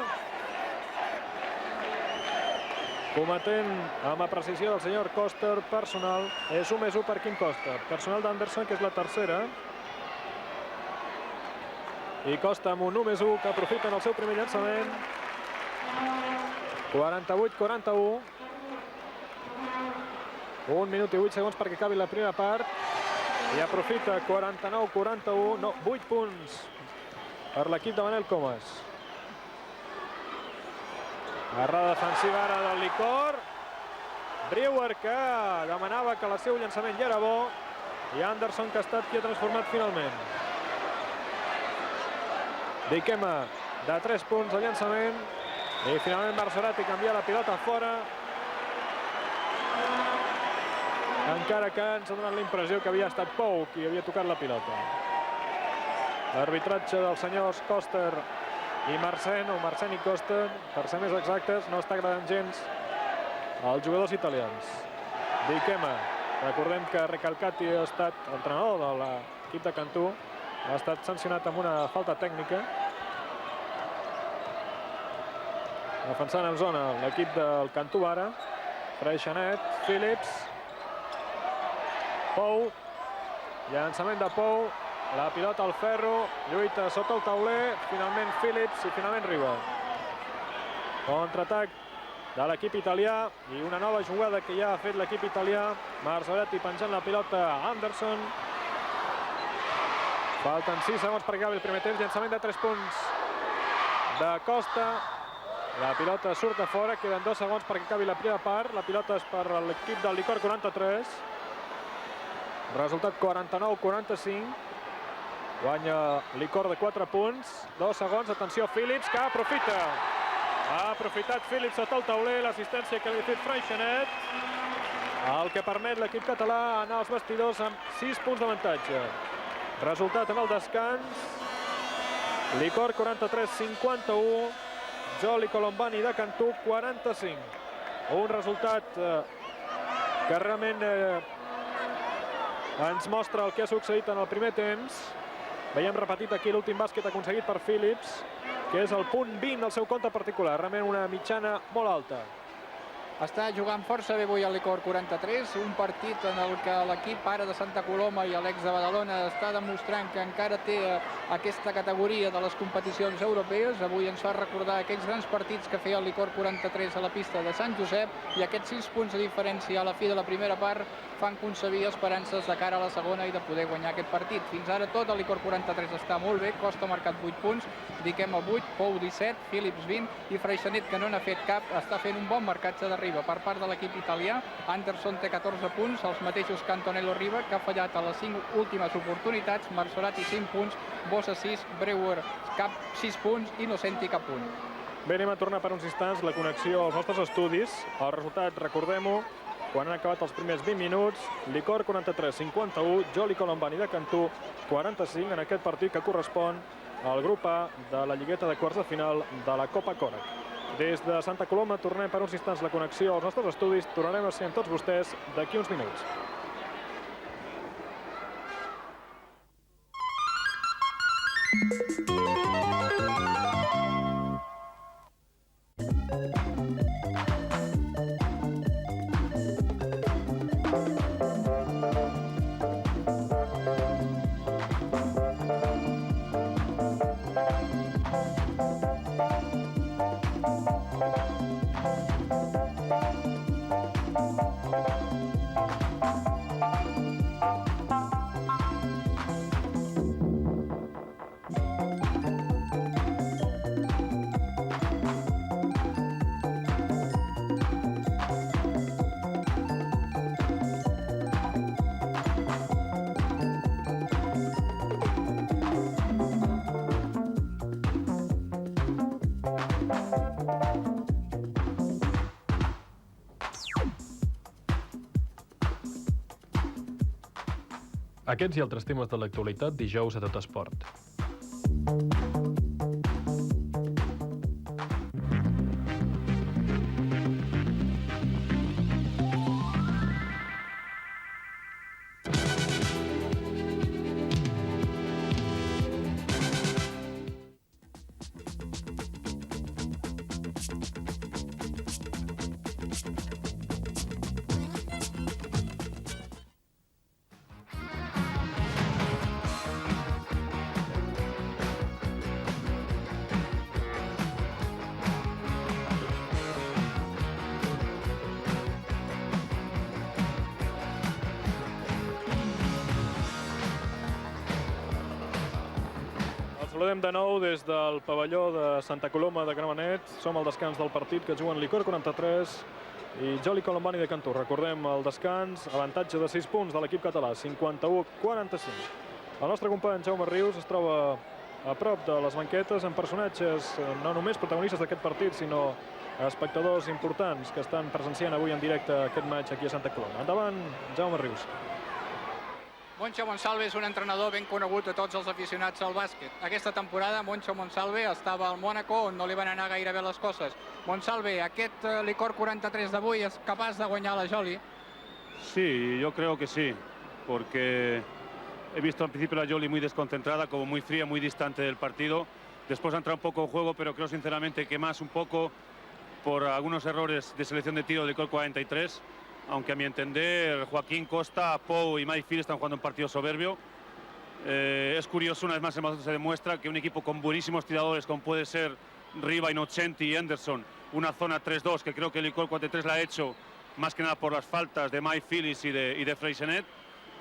cometent amb la precisió del senyor Costa. Personal és 1+1 per Quim Costa. Personal d'Anderson, que és la tercera. I Costa amb un 1+1, que aprofita en el seu primer llançament. 48-41. 1 minut i 8 segons perquè acabi la primera part. I aprofita 49-41. No, 8 punts per l'equip de Manel Comas. Errada defensiva ara del Licor. Brewer, que demanava que el seu llançament ja era bo. I Anderson, que ha estat qui ha transformat finalment. Diquema de 3 punts de llançament. I finalment Marzorati canvia la pilota fora. Encara que ens ha donat la impressió que havia estat Pou qui havia tocat la pilota. L'arbitratge dels senyors Koster i Marcen, o Marcen i Koster, per ser més exactes, no està agradant gens als jugadors italians. Diquema, recordem que Recalcati ha estat entrenador de l'equip de Cantú, ha estat sancionat amb una falta tècnica. Defensant en zona l'equip del Cantú ara. Freixanet, Phillips. Pou, llançament de Pou, la pilota al ferro, lluita sota el tauler, finalment Phillips i finalment Riba. Contraatac de l'equip italià i una nova jugada que ja ha fet l'equip italià. Marzorati penjant la pilota a Anderson. Falten 6 segons per acabi el primer temps, llançament de 3 punts de Costa. La pilota surt a fora, queden 2 segons perquè acabi la primera part. La pilota és per l'equip del Licor 43. Resultat 49-45. Guanya Licor de 4 punts. 2 segons, atenció Phillips, que aprofita. Ha aprofitat Phillips sota el tauler, l'assistència que li ha fet Freixenet, el que permet l'equip català anar als vestidors amb 6 punts d'avantatge. Resultat en el descans. Licor 43-51. Joli Colombani de Cantú 45. Un resultat que realment ens mostra el que ha succeït en el primer temps. Veiem repetit aquí l'últim bàsquet aconseguit per Phillips, que és el punt 20 del seu compte particular, realment una mitjana molt alta. Està jugant força bé avui el Licor 43, un partit en el que l'equip ara de Santa Coloma i l'ex de Badalona està demostrant que encara té aquesta categoria de les competicions europees. Avui ens fa recordar aquells grans partits que feia el Licor 43 a la pista de Sant Josep, i aquests 6 punts de diferència a la fi de la primera part fan concebir esperances de cara a la segona i de poder guanyar aquest partit. Fins ara tot el Licor 43 està molt bé, Costa ha marcat 8 punts, Diquem a 8, Pou 17, Phillips 20 i Freixenet, que no n'ha fet cap, està fent un bon marcatge d'arriba per part de l'equip italià. Anderson té 14 punts, els mateixos que Antonello Riva, que ha fallat a les 5 últimes oportunitats, Marsorati 5 punts, Bossa 6, Breuer cap 6 punts, Innocenti cap punt. Bé, anem a tornar per uns instants la connexió als nostres estudis. El resultat, recordem-ho, quan han acabat els primers 20 minuts, Licor 43-51, Joli Colombani de Cantú 45, en aquest partit que correspon al grup A de la lligueta de quarts de final de la Copa Còrec. Des de Santa Coloma tornem per uns instants la connexió als nostres estudis. Tornarem a ser amb tots vostès d'aquí uns minuts. Aquests i altres temes de l'actualitat dijous a Tot Esport. Saludem de nou des del pavelló de Santa Coloma de Gramenet. Som al descans del partit que juguen Licor 43 i Joli Colombani de Cantú. Recordem el descans, avantatge de 6 punts de l'equip català, 51-45. El nostre company Jaume Rius es troba a prop de les banquetes amb personatges no només protagonistes d'aquest partit, sinó espectadors importants que estan presenciant avui en directe aquest maig aquí a Santa Coloma. Endavant, Jaume Rius. Moncho Monsalve és un entrenador ben conegut a tots els aficionats al bàsquet. Aquesta temporada Moncho Monsalve estava al Mónaco, on no li van anar gaire bé les coses. Monsalve, aquest Licor 43 d'avui és capaç de guanyar la Joli? Sí, yo creo que sí, porque he visto al principio la Joli muy desconcentrada, como muy fría, muy distante del partido. Después ha entrado un poco en juego, pero creo sinceramente que más un poco por algunos errores de selección de tiro del Licor 43. Aunque a mi entender Joaquín Costa, Pou y Mike Phillips están jugando un partido soberbio. Es curioso, una vez más se demuestra que un equipo con buenísimos tiradores como puede ser Riva, Innocenti y Anderson, una zona 3-2 que creo que el Licor 43 la ha hecho más que nada por las faltas de Mike Phillips y de Freixenet,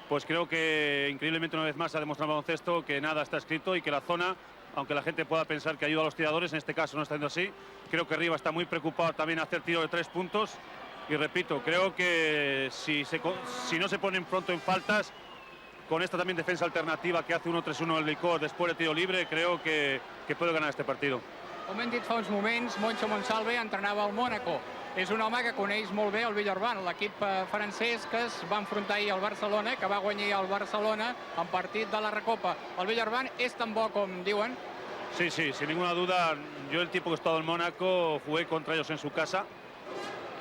pues creo que increíblemente una vez más ha demostrado el baloncesto que nada está escrito y que la zona aunque la gente pueda pensar que ayuda a los tiradores, en este caso no está siendo así. Creo que Riva está muy preocupado también a hacer tiro de 3 puntos. Y repito, creo que si no se ponen pronto en faltas, con esta también defensa alternativa que hace 1-3-1 el Licor después de tiro libre, creo que puede ganar este partido. Com hem dit fa uns moments, Moncho Monsalve entrenava al Mónaco. És un home que coneix molt bé el Villeurbanne, l'equip francès que es va enfrontar ahir al Barcelona, que va guanyar el Barcelona en partit de la Recopa. El Villeurbanne és tan bo com diuen? Sí, sí, sin ninguna duda. Yo el tiempo que he estado en Mónaco jugué contra ellos en su casa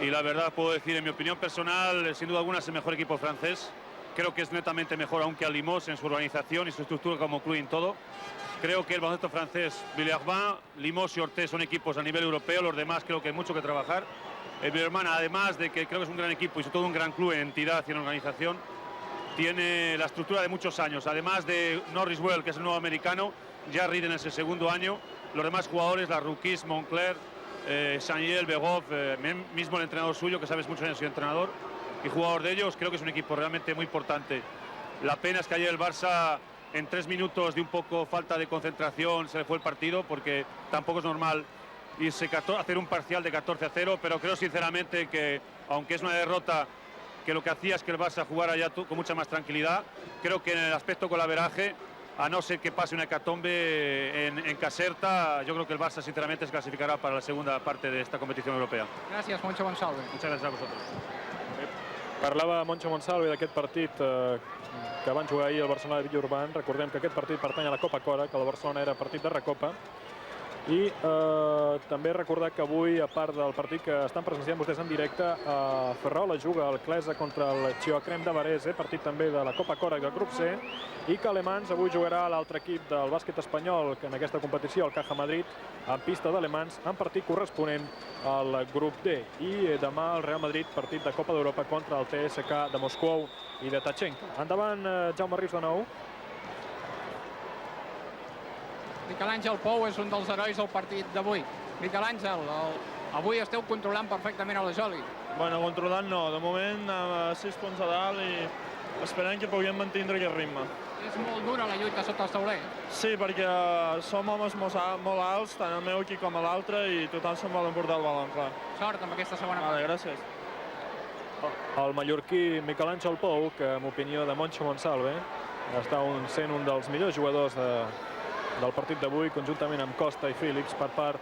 y la verdad puedo decir, en mi opinión personal, sin duda alguna es el mejor equipo francés. Creo que es netamente mejor aún que al Limos en su organización y su estructura como club y en todo. Creo que el baloncesto francés, Villeurbanne, Limos y Orthez son equipos a nivel europeo, los demás creo que hay mucho que trabajar. El Villeurbanne, además de que creo que es un gran equipo y sobre todo un gran club en entidad y en organización, tiene la estructura de muchos años. Además de Norris Well, que es el nuevo americano, ya Riden es el segundo año. Los demás jugadores, las rookies, Moncler, Saniel, Begov, mismo el entrenador suyo, que sabes mucho, ha sido entrenador y jugador de ellos, creo que es un equipo realmente muy importante. La pena es que ayer el Barça, en 3 minutos de un poco falta de concentración, se le fue el partido, porque tampoco es normal irse hacer un parcial de 14-0, pero creo sinceramente que, aunque es una derrota que lo que hacía es que el Barça jugara ya con mucha más tranquilidad, creo que en el aspecto golaveraje, a no ser que pase una hecatombe en Caserta, yo creo que el Barça sinceramente se clasificará para la segunda parte de esta competición europea. Gràcies, Moncho Monsalve. Muchas gracias a vosotros. Parlava Moncho Monsalve d'aquest partit que van jugar ahir el Barcelona de Villeurbanne. Recordem que aquest partit pertany a la Copa Cora, que el Barcelona era partit de Recopa. I també recordar que avui, a part del partit que estan presenciant vostès en directe, Ferrol juga el Clesa contra el Chioacrem de Varese, partit també de la Copa Cora del grup C, i que Alemans avui jugarà l'altre equip del bàsquet espanyol que en aquesta competició, el Caja Madrid, en pista d'Alemans, en partit corresponent al grup D. I demà el Real Madrid, partit de Copa d'Europa contra el TSK de Moscou i de Tachenko. Endavant, Jaume Rius de nou. Miquel Àngel Pou és un dels herois del partit d'avui. Miquel Àngel, avui esteu controlant perfectament a la Joli. Bueno, controlant no. De moment, 6 punts a dalt i esperem que puguem mantenir aquest ritme. És molt dura la lluita sota el tauler. Sí, perquè som homes molt alts, tant el meu equip com l'altre, i tothom se'n volen portar el balon, clar. Sort amb aquesta segona part. Vale, gràcies. El mallorquí Miquel Àngel Pou, que en opinió de Moncho Monsalve està sent un dels millors jugadors del partit d'avui, conjuntament amb Costa i Phillips, per part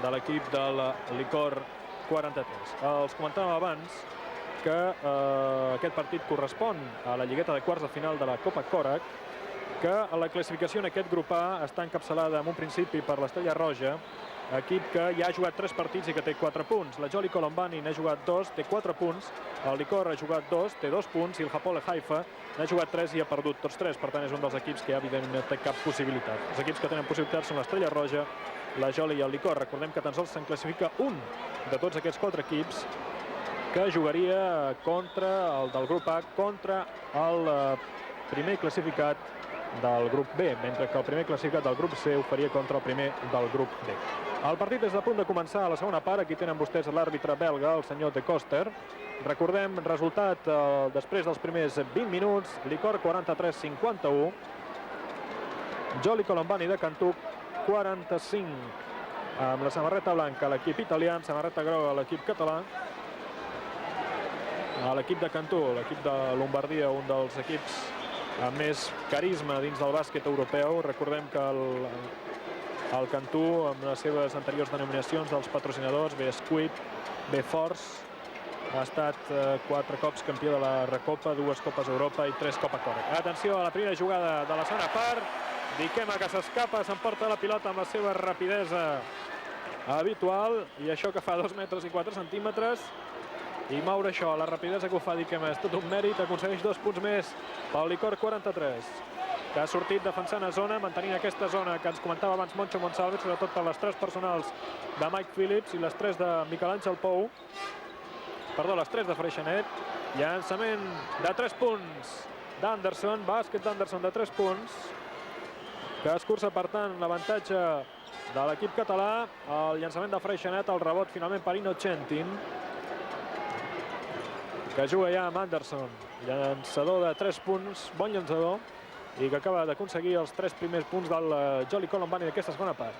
de l'equip del Licor 43. Els comentàvem abans que aquest partit correspon a la lligueta de quarts de final de la Copa Korak, que la classificació en aquest grup A està encapçalada en un principi per l'Estrella Roja, equip que ja ha jugat 3 partits i que té 4 punts. La Joli Colombani n'ha jugat 2, té 4 punts. El Licor ha jugat 2, té 2 punts. I el Hapoel Haifa n'ha jugat 3 i ha perdut tots 3. Per tant, és un dels equips que evidentment no té cap possibilitat. Els equips que tenen possibilitats són l'Estrella Roja, la Joli i el Licor. Recordem que tan sols se'n classifica un de tots aquests 4 equips que jugaria contra el del grup A, contra el primer classificat del grup B, mentre que el primer classificat del grup C ho faria contra el primer del grup D. El partit és a punt de començar a la segona part. Aquí tenen vostès l'àrbitre belga, el senyor De Koster. Recordem, resultat després dels primers 20 minuts, Licor 43-51, Joli Colombani de Cantuc 45, amb la samarreta blanca l'equip italià, amb samarreta groga l'equip català. L'equip de Cantú, l'equip de Lombardia, un dels equips amb més carisma dins del bàsquet europeu. Recordem que el Cantú, amb les seves anteriors denominacions dels patrocinadors, bé Squid, bé Force, ha estat 4 cops campió de la Recopa, 2 Copes Europa i 3 Copa Korak. Atenció a la primera jugada de la segona part. Dikema, que s'escapa, s'emporta la pilota amb la seva rapidesa habitual, i això que fa 2 metres i 4 centímetres. I moure això, la rapidesa que ho fa Dikema, és tot un mèrit. Aconsegueix 2 punts més pel Licor 43, que ha sortit defensant a zona, mantenint aquesta zona que ens comentava abans Moncho Monsalve, sobretot per les 3 personals de Mike Phillips i les 3 de Miquel Àngel Pou. Perdó, les 3 de Freixenet. Llançament de 3 punts d'Anderson, bàsquet d'Anderson de 3 punts, que escurça, per tant, l'avantatge de l'equip català. El llançament de Freixenet, el rebot finalment per Inocentin, que juga ja amb Anderson, llançador de 3 punts, bon llançador. i que acaba d'aconseguir els 3 primers punts del Joli Colombani d'aquesta segona part.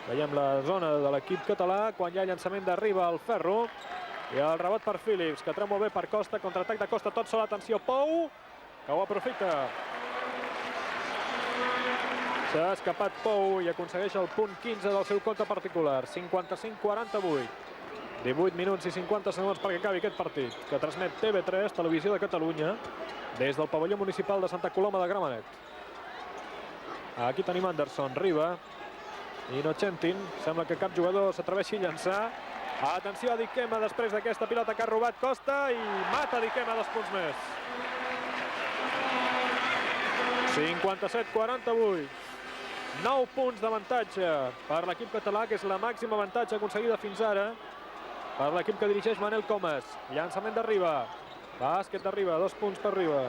Veiem la zona de l'equip català quan hi ha llançament d'arriba al ferro i el rebot per Phillips, que treu molt bé per Costa, contraatac de Costa, tot sol, atenció, Pou, que ho aprofita. S'ha escapat Pou i aconsegueix el punt 15 del seu compte particular, 55-48. 18 minuts i 50 segons perquè acabi aquest partit, que transmet TV3, Televisió de Catalunya, des del pavelló municipal de Santa Coloma de Gramenet. Aquí tenim Anderson, Riba, Inocentin, sembla que cap jugador s'atreveixi a llançar. Atenció a Dikema després d'aquesta pilota que ha robat Costa i mata Dikema 2 punts més. 57-48. 9 punts d'avantatge per l'equip català, que és la màxima avantatge aconseguida fins ara per l'equip que dirigeix Manel Comas. Llançament d'arriba. Bàsquet d'arriba, 2 punts per Riba.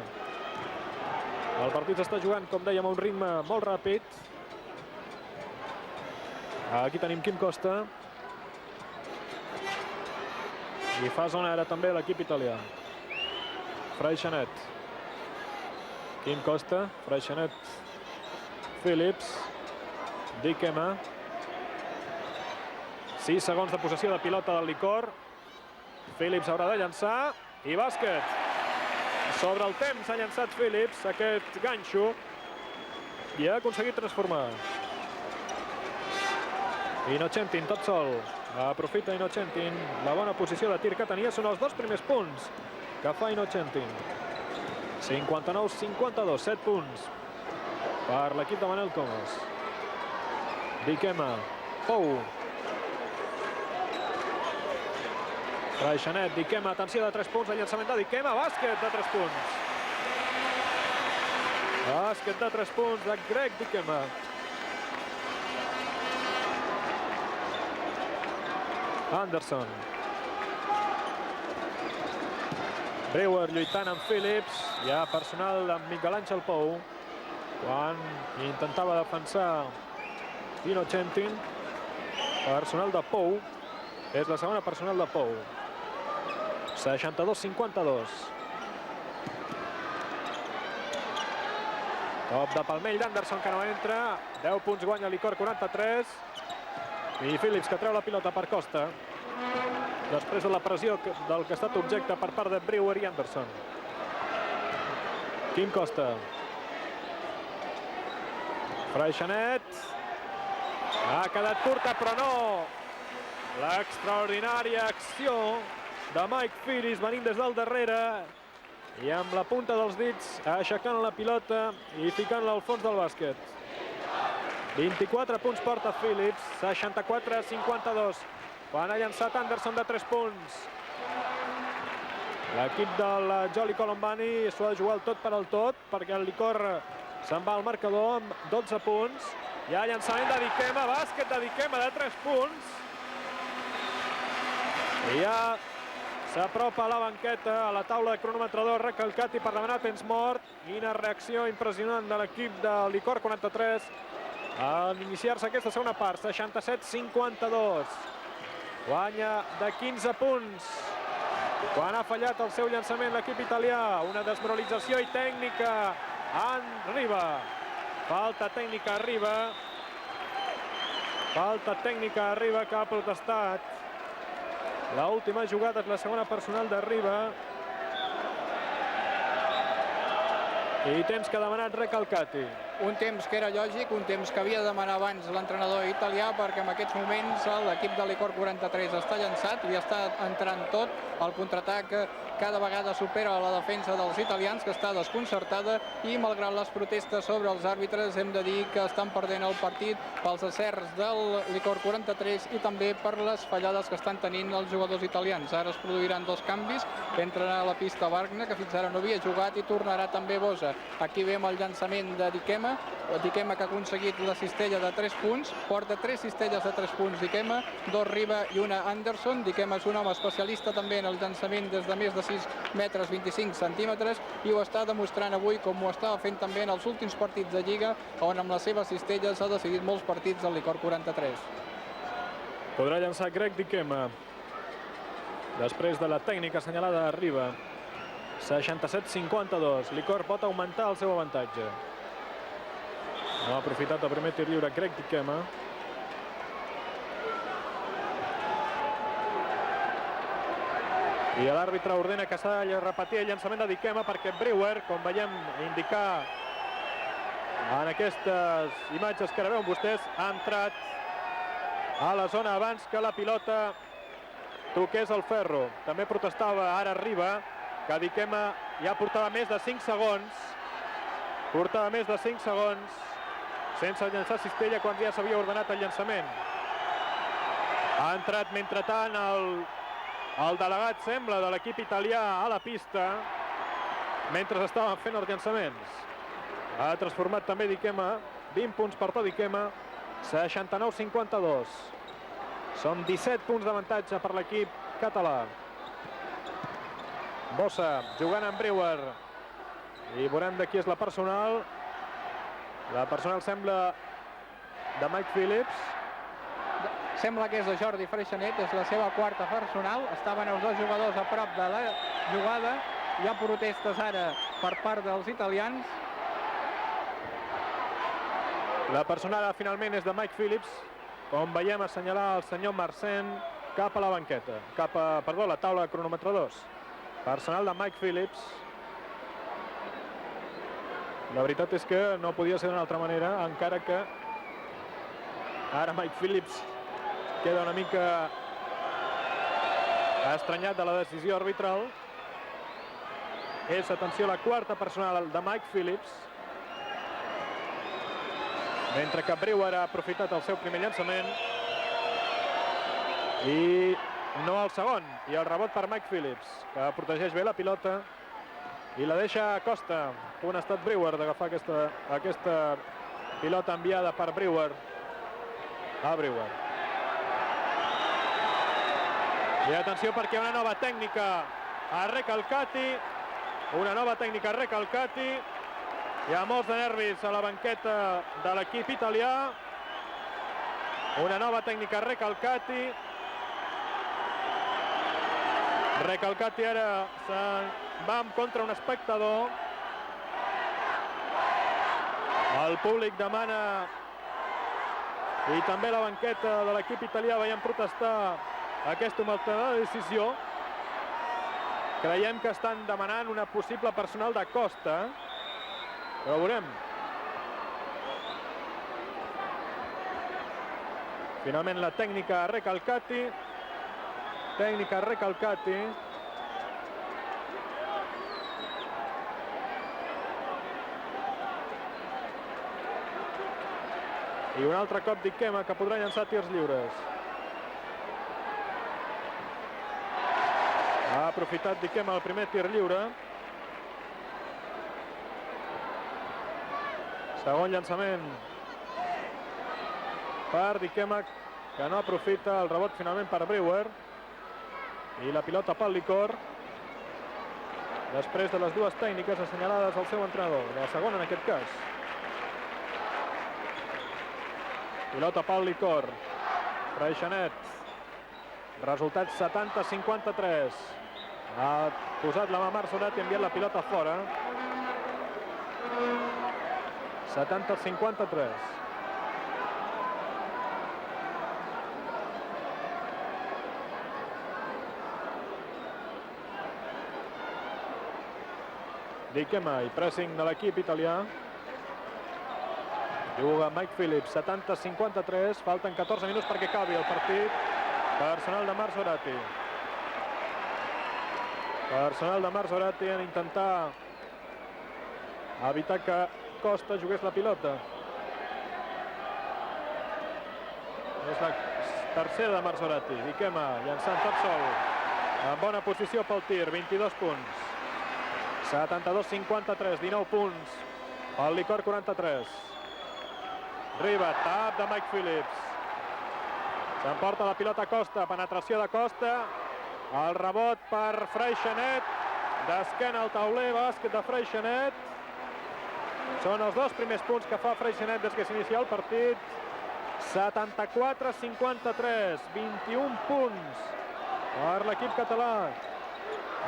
El partit s'està jugant, com dèiem, a un ritme molt ràpid. Aquí tenim Quim Costa. I fa zona ara també l'equip italià. Freixanet. Quim Costa, Freixanet, Phillips, Dikema. 6 segons de possessió de pilota del Licor. Phillips haurà de llançar i bàsquet. Sobre el temps ha llançat Phillips aquest ganxo i ha aconseguit transformar. Inocentin tot sol. Aprofita Inocentin. La bona posició de tir que tenia són els 2 primers punts que fa Inocentin. 59-52, 7 punts per l'equip de Manel Comas. Dikema, Pou. Freixanet, Dikema, atenció de 3 punts, el llançament de Dikema, bàsquet de 3 punts. Bàsquet de 3 punts de Greg Dikema. Anderson. Brewer lluitant amb Phillips. Hi ha personal amb Miquel Àngel Pou quan intentava defensar Inocentin. Personal de Pou. És la segona personal de Pou. 62-52. Top de palmell d'Anderson, que no entra. 10 punts guanya Licor, 43. I Phillips, que treu la pilota per Costa. Després de la pressió del que ha estat objecte per part de Brewer i Anderson. Quim Costa. Freixanet. Ha quedat curta, però no. L'extraordinària acció de Mike Phillips venint des del darrere i amb la punta dels dits aixecant la pilota i ficant-la al fons del bàsquet. 24 punts porta Phillips, 64-52. Quan ha llançat Anderson de 3 punts. L'equip del Joli Colombani s'ho ha de jugar el tot per al tot, perquè el Licor se'n va al marcador amb 12 punts. Hi ha llançament de Dikema, bàsquet de Dikema de 3 punts. I ja s'apropa a la banqueta, a la taula de cronometrador, Recalcati per demanar temps mort. Quina reacció impressionant de l'equip del Licor 43 en iniciar-se aquesta segona part, 67-52. Guanya de 15 punts quan ha fallat el seu llançament l'equip italià. Una desmoralització i tècnica en Riba. Falta tècnica a Riba. Falta tècnica a Riba, que ha protestat. L'última jugada és la segona personal de Riba. I temps que ha demanat Recalcati. Un temps que era lògic, un temps que havia de demanar abans l'entrenador italià, perquè en aquests moments l'equip de Licor 43 està llançat, li està entrant tot. El contraatac cada vegada supera la defensa dels italians, que està desconcertada, i malgrat les protestes sobre els àrbitres hem de dir que estan perdent el partit pels acerts del Licor 43 i també per les fallades que estan tenint els jugadors italians. Ara es produiran 2 canvis, entrarà a la pista Wagner, que fins ara no havia jugat, i tornarà també Bosa. Aquí veiem el llançament de Dikema, que ha aconseguit la cistella de 3 punts, porta 3 cistelles de 3 punts Dikema, 2 Riba i una Anderson. Dikema és un home especialista també en el llançament des de més de 6 metres 25 centímetres i ho està demostrant avui, com ho estava fent també en els últims partits de Lliga, on amb les seves cistelles s'ha decidit molts partits del Licor 43. Podrà llançar Greg Dikema després de la tècnica assenyalada a Riba. 67-52. Licor pot augmentar el seu avantatge. No ha aprofitat el primer tir lliure Greg Dikema. I l'àrbitre ordena que s'ha de repetir el llançament de Dikema perquè Brewer, com veiem indicar en aquestes imatges que ara veuen vostès, ha entrat a la zona abans que la pilota toqués el ferro. També protestava ara Riba, que Dikema ja portava més de 5 segons. Portava més de 5 segons sense llançar cistella quan ja s'havia ordenat el llançament. Ha entrat, mentrestant, el delegat, sembla, de l'equip italià a la pista mentre estaven fent els llançaments. Ha transformat també Dikema, 20 punts per tot Dikema, 69-52. Són 17 punts d'avantatge per l'equip català. Bossa jugant amb Brewer. I veurem de qui és la personal. La personal sembla de Mike Phillips. Sembla que és de Jordi Freixenet, és la seva quarta personal. Estaven els dos jugadors a prop de la jugada. Hi ha protestes ara per part dels italians. La personal finalment és de Mike Phillips. Com veiem assenyalar el senyor Marcent cap a la banqueta. Perdó, la taula de cronòmetradors. Personal de Mike Phillips. La veritat és que no podia ser d'una altra manera, encara que ara Mike Phillips queda una mica estranyat de la decisió arbitral. És, atenció, la quarta personal de Mike Phillips, mentre que Brewer ha aprofitat el seu primer llançament i no el segon. I el rebot per Mike Phillips, que protegeix bé la pilota i la deixa a Costa. On ha estat Brewer d'agafar aquesta pilota enviada per Brewer a Brewer. I atenció perquè hi ha una nova tècnica a Recalcati. Una nova tècnica a Recalcati. Hi ha molts de nervis a la banqueta de l'equip italià. Una nova tècnica a Recalcati. Recalcati ara va contra un espectador. El públic demana, i també la banqueta de l'equip italià veiem protestar aquesta maltada decisió. Creiem que estan demanant una possible personal de Costa, però veurem. Finalment la tècnica a Recalcati. Tècnica a Recalcati. I un altre cop Dikema, que podrà llançar tirs lliures. Ha aprofitat Dikema el primer tir lliure. Segon llançament per Dikema, que no aprofita el rebot finalment per Brewer. I la pilota pel Licor, després de les dues tècniques assenyalades al seu entrenador, la segona en aquest cas. Pilota pel Licor. Freixenet. Resultat 70-53. Ha posat la mà Marzorat i ha enviat la pilota fora. 70-53. Dikema i pressing de l'equip italià. Juga Mike Phillips, 70-53, falten 14 minuts perquè acabi el partit. Personal de Marzorat. Personal de Marzorat en intentar evitar que Costa jugués la pilota. És la tercera de Marzorat. Dikema llançant tot sol. En bona posició pel tir, 22 punts. 72-53, 19 punts. El Licor 43. Riba, tap de Mike Phillips. S'emporta la pilota Costa, penetració de Costa. El rebot per Freixenet. D'esquena al tauler, bàsquet de Freixenet. Són els dos primers punts que fa Freixenet des que s'inicia el partit. 74-53, 21 punts per l'equip català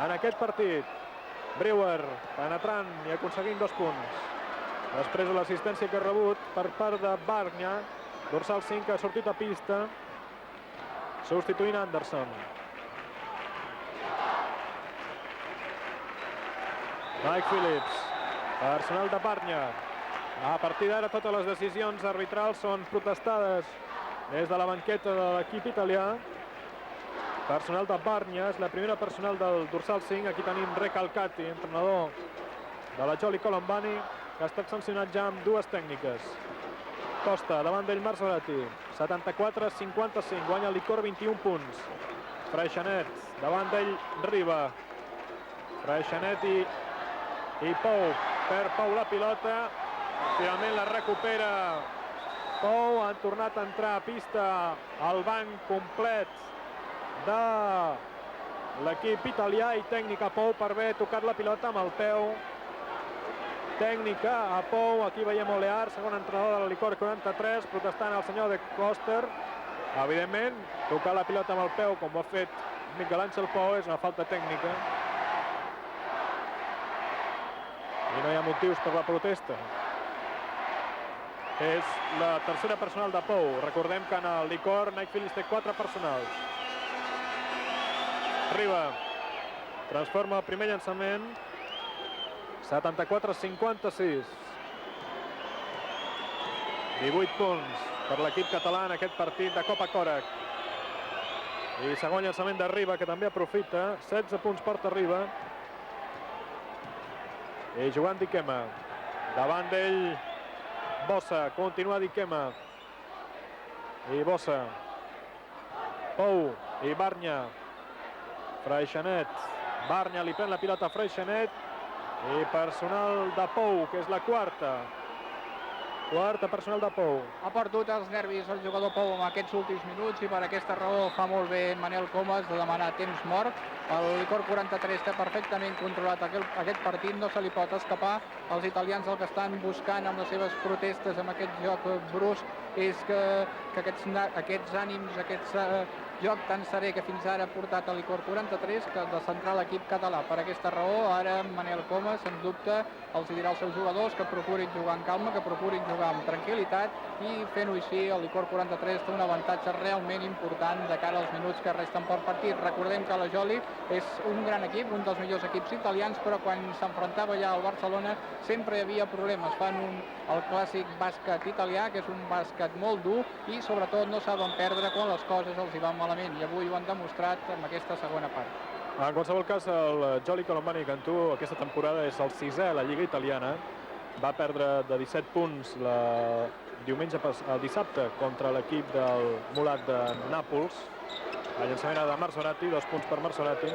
en aquest partit. Brewer penetrant i aconseguint 2 punts. després de l'assistència que ha rebut per part de Barnya. Dorsal 5 que ha sortit a pista, substituint Anderson. Mike Phillips, personal de Barnya. A partir d'ara totes les decisions arbitrals són protestades des de la banqueta de l'equip italià. Personal de Barnya, és la primera personal del dorsal 5. Aquí tenim Recalcati, entrenador de la Jolly Colombani, que ha estat sancionat ja amb dues tècniques. Costa, davant d'ell Marzorati, 74-55, guanya el Licor 21 punts. Freixanet, davant d'ell Riba. Freixanet i Pou, perd Pou la pilota, finalment la recupera Pou. Han tornat a entrar a pista al banc complet de l'equip italià i tècnica a Pou per haver tocat la pilota amb el peu. Tècnica a Pou, aquí veiem Olear, segon entrenador de la Licor 43, protestant el senyor de Coster. Evidentment, tocar la pilota amb el peu, com ho ha fet Miquel Àngel Pou, és una falta tècnica. I no hi ha motius per la protesta. És la tercera personal de Pou. Recordem que en el Licor Mike Phillips té 4 personals. Riba transforma el primer llançament. 74-56. 18 punts per l'equip català en aquest partit de Copa Korac. I segon llançament de Riba, que també aprofita. 16 punts porta Riba. I jugant Dikema. Davant d'ell Bossa, continua Dikema. I Bossa. Pou i Barnya. Freixanet. Barnya li pren la pilota a Freixanet. I personal de Pou, que és la quarta. Quarta personal de Pou. Ha perdut els nervis el jugador Pou en aquests últims minuts i per aquesta raó fa molt bé Manel Comas de demanar temps mort. El Licor 43 té perfectament controlat aquest partit, no se li pot escapar. Els italians el que estan buscant amb les seves protestes, amb aquest joc brusc, és que aquests ànims, aquest joc tan serè que fins ara ha portat el Licor 43, que de centrar l'equip català. Per aquesta raó, ara Manel Comas, sens dubte, els dirà als seus jugadors que procurin jugar en calma, que procurin jugar amb tranquil·litat i fent-ho així el Licor 43 té un avantatge realment important de cara als minuts que resten per partit. Recordem que la Jolly és un gran equip, un dels millors equips italians, però quan s'enfrontava ja al Barcelona sempre hi havia problemes. Fan el clàssic bàsquet italià, que és un bàsquet molt dur i sobretot no saben perdre quan les coses els hi van malament, i avui ho han demostrat en aquesta segona part. En qualsevol cas, el Jolly Colombani Cantú aquesta temporada és el 6è a la Lliga italiana. Va perdre de 17 punts el dissabte contra l'equip del Mulat de Nàpols. El llançament de Marzorati, 2 punts per Marzorati.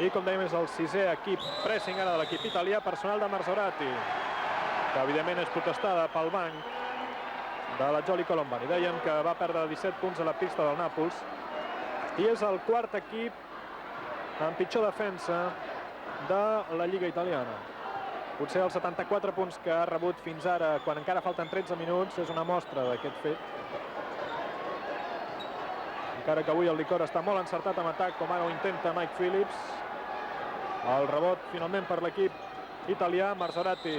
I com dèiem, és el 6è equip pressing ara de l'equip italià, personal de Marzorati, que evidentment és protestada pel banc de la Jolly Colombani. Dèiem que va perdre 17 punts a la pista del Nàpols i és el quart equip amb pitjor defensa de la Lliga italiana. Potser els 74 punts que ha rebut fins ara, quan encara falten 13 minuts, és una mostra d'aquest fet. Encara que avui el Licor està molt encertat en atac, com ara ho intenta Mike Phillips. El rebot finalment per l'equip italià. Marzorati,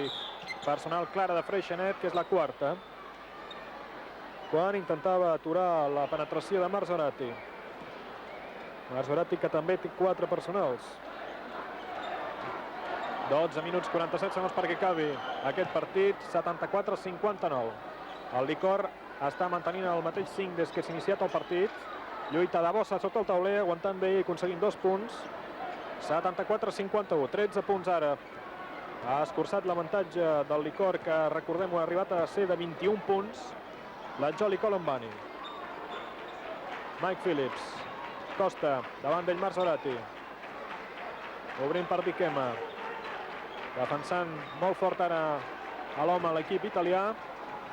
personal clara de Freixanet, que és la quarta, quan intentava aturar la penetració de Marzorati. Marzorati, que també té 4 personals. 12 minuts 47 segons perquè acabi aquest partit. 74-59. El Licor està mantenint el mateix 5 des que s'ha iniciat el partit. Lluita de Bossa sota el tauler, aguantant bé i aconseguint 2 punts. 74-51, 13 punts ara. Ha escurçat l'avantatge del Licor, que recordem ha arribat a ser de 21 punts. La Jolly Colombani. Mike Phillips. Costa, davant d'ell Marzorati. Obrint per Dikema. Defensant molt fort ara a l'home a l'equip italià.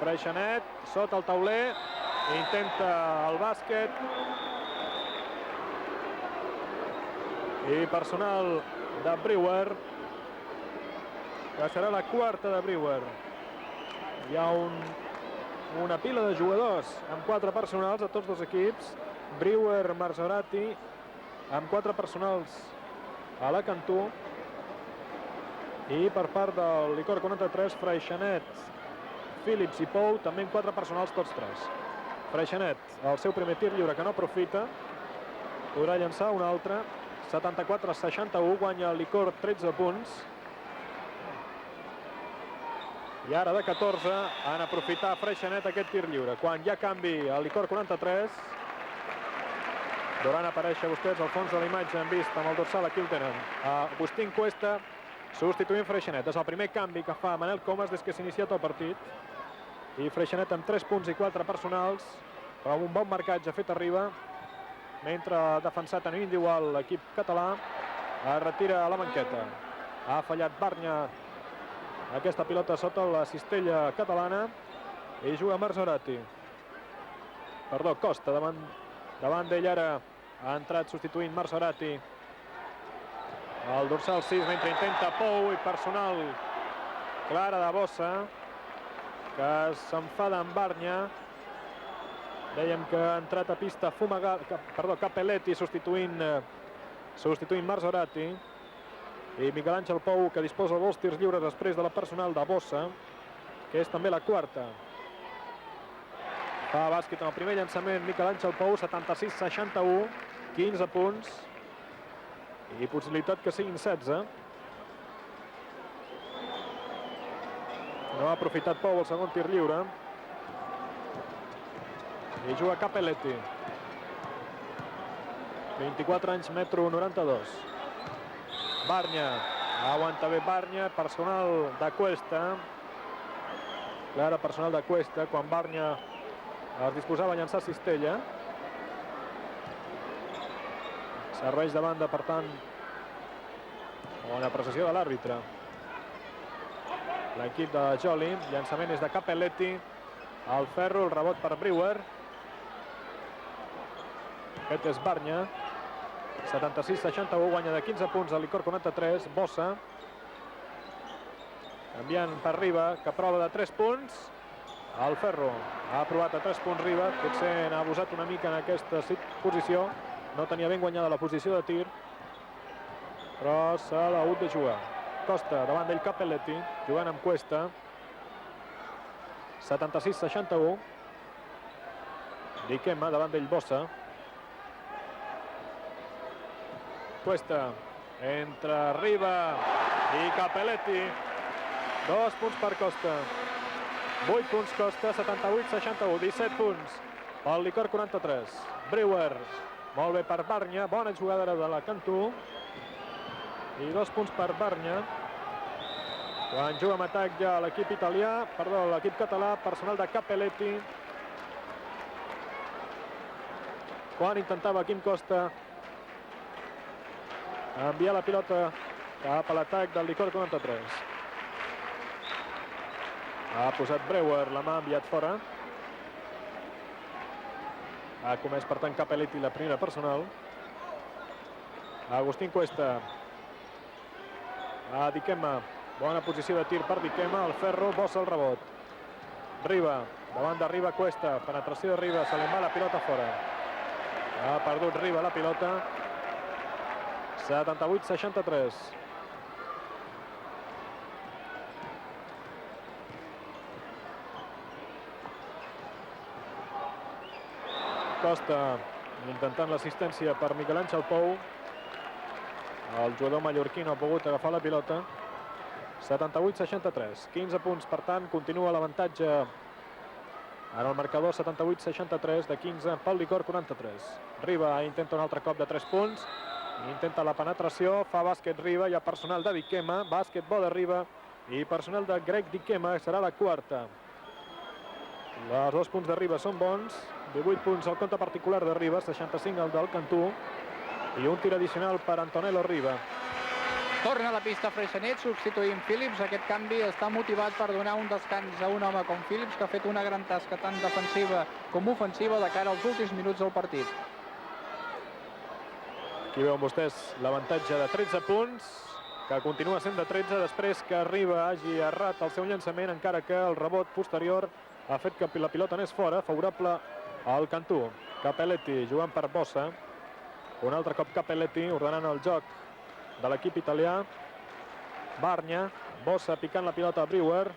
Freixanet, sota el tauler. Intenta el bàsquet. I personal de Brewer, que serà la quarta de Brewer. Hi ha una pila de jugadors amb 4 personals a tots dos equips. Brewer, Marzorati, amb 4 personals a la Cantú. I per part del Licor 43, Freixenet, Phillips i Pou, també en 4 personals, tots 3. Freixenet, el seu primer tir lliure que no aprofita, podrà llançar un altre. 74-61, guanya el Licor 13 punts. I ara de 14 han aprofitat Freixenet aquest tir lliure. Quan hi ha canvi al Licor 43, veuran aparèixer vostès al fons de la imatge, han vist amb el dorsal, aquí el tenen. Agustín Cuesta substituint Freixenet. És el primer canvi que fa Manel Comas des que s'ha iniciat el partit. I Freixenet amb 3 punts i 4 personals, però amb un bon marcatge fet arriba, mentre ha defensat en individual l'equip català, es retira a la banqueta. Ha fallat Barnya aquesta pilota sota la cistella catalana i juga Marzorati. Perdó, Costa, davant d'ell ara ha entrat substituint Marzorati. El dorsal 6, mentre intenta Pou, i personal clara de Bossa, que s'enfada amb Barnya. Dèiem que ha entrat a pista Capelletti substituint Marzorati. I Miquel Àngel Pou, que disposa de 2 tirs lliures després de la personal de Bossa, que és també la quarta. Fa bàsquet en el primer llançament Miquel Àngel Pou, 76-61, 15 punts i possibilitat que siguin 16. No ha aprofitat Pou el segon tir lliure. I juga Capelletti. 24 anys, 1,92 m. Barnya, aguanta bé Barnya, personal de Cuesta. Clara personal de Cuesta, quan Barnya es disposava a llançar cistella. Serveix de banda, per tant, bona precisió de l'àrbitre. L'equip de Joli, llançament és de Capelletti. Al ferro, el rebot per Brewer. Aquest és Barnya. 76-61, guanya de 15 punts el Licor 43, Bossa. Canviant per Riba, que prova de 3 punts. El ferro ha provat a 3 punts Riba, potser n'ha abusat una mica en aquesta posició. No tenia ben guanyada la posició de tir, però s'ha hagut de jugar. Costa, davant d'ell Capelletti, jugant amb Cuesta. 76-61. Dikema, davant d'ell Bossa. Cuesta, entre Riba i Capelletti. 2 punts per Costa. 8 punts Costa, 78-61, 17 punts pel Licor 43. Brewer, molt bé per Barnya, bona jugada de la Cantú. I 2 punts per Barnya. Quan juga amb atac ja l'equip italià, perdó, l'equip català, personal de Capelletti. Quan intentava Quim Costa enviar la pilota cap a l'atac del Licor 43. Ha posat Brewer, la mà ha enviat fora. Ha comès, per tant, Capelletti la primera personal. Agustín Cuesta. A Dikema. Bona posició de tir per Dikema. El ferro, Bossa el rebot. Riba, davant de Riba Cuesta. Penetració de Riba, se li va la pilota fora. Ha perdut Riba la pilota. 78-63. Costa intentant l'assistència per Miquel Àngel Pou. El jugador mallorquí no ha pogut agafar la pilota. 78-63. 15 punts, per tant, continua l'avantatge en el marcador. 78-63 de 15 pel Licor 43. Riba intenta un altre cop de 3 punts. Intenta la penetració, fa bàsquet Riba, hi ha personal de Dikema, bàsquet bo de Riba i personal de Greg Dikema, serà la quarta. Els 2 punts de Riba són bons, 18 punts al compte particular de Riba, 65 el del Cantú i un tir addicional per Antonello Riba. Torna a la pista Freixenet, substituint Phillips. Aquest canvi està motivat per donar un descans a un home com Phillips, que ha fet una gran tasca tant defensiva com ofensiva de cara als últims minuts del partit. Aquí veuen vostès l'avantatge de 13 punts, que continua sent de 13 després que Riba hagi errat el seu llançament, encara que el rebot posterior ha fet que la pilota anés fora, favorable al Cantú. Capelletti jugant per Bossa. Un altre cop Capelletti ordenant el joc de l'equip italià. Barnya, Bossa picant la pilota a Brewer.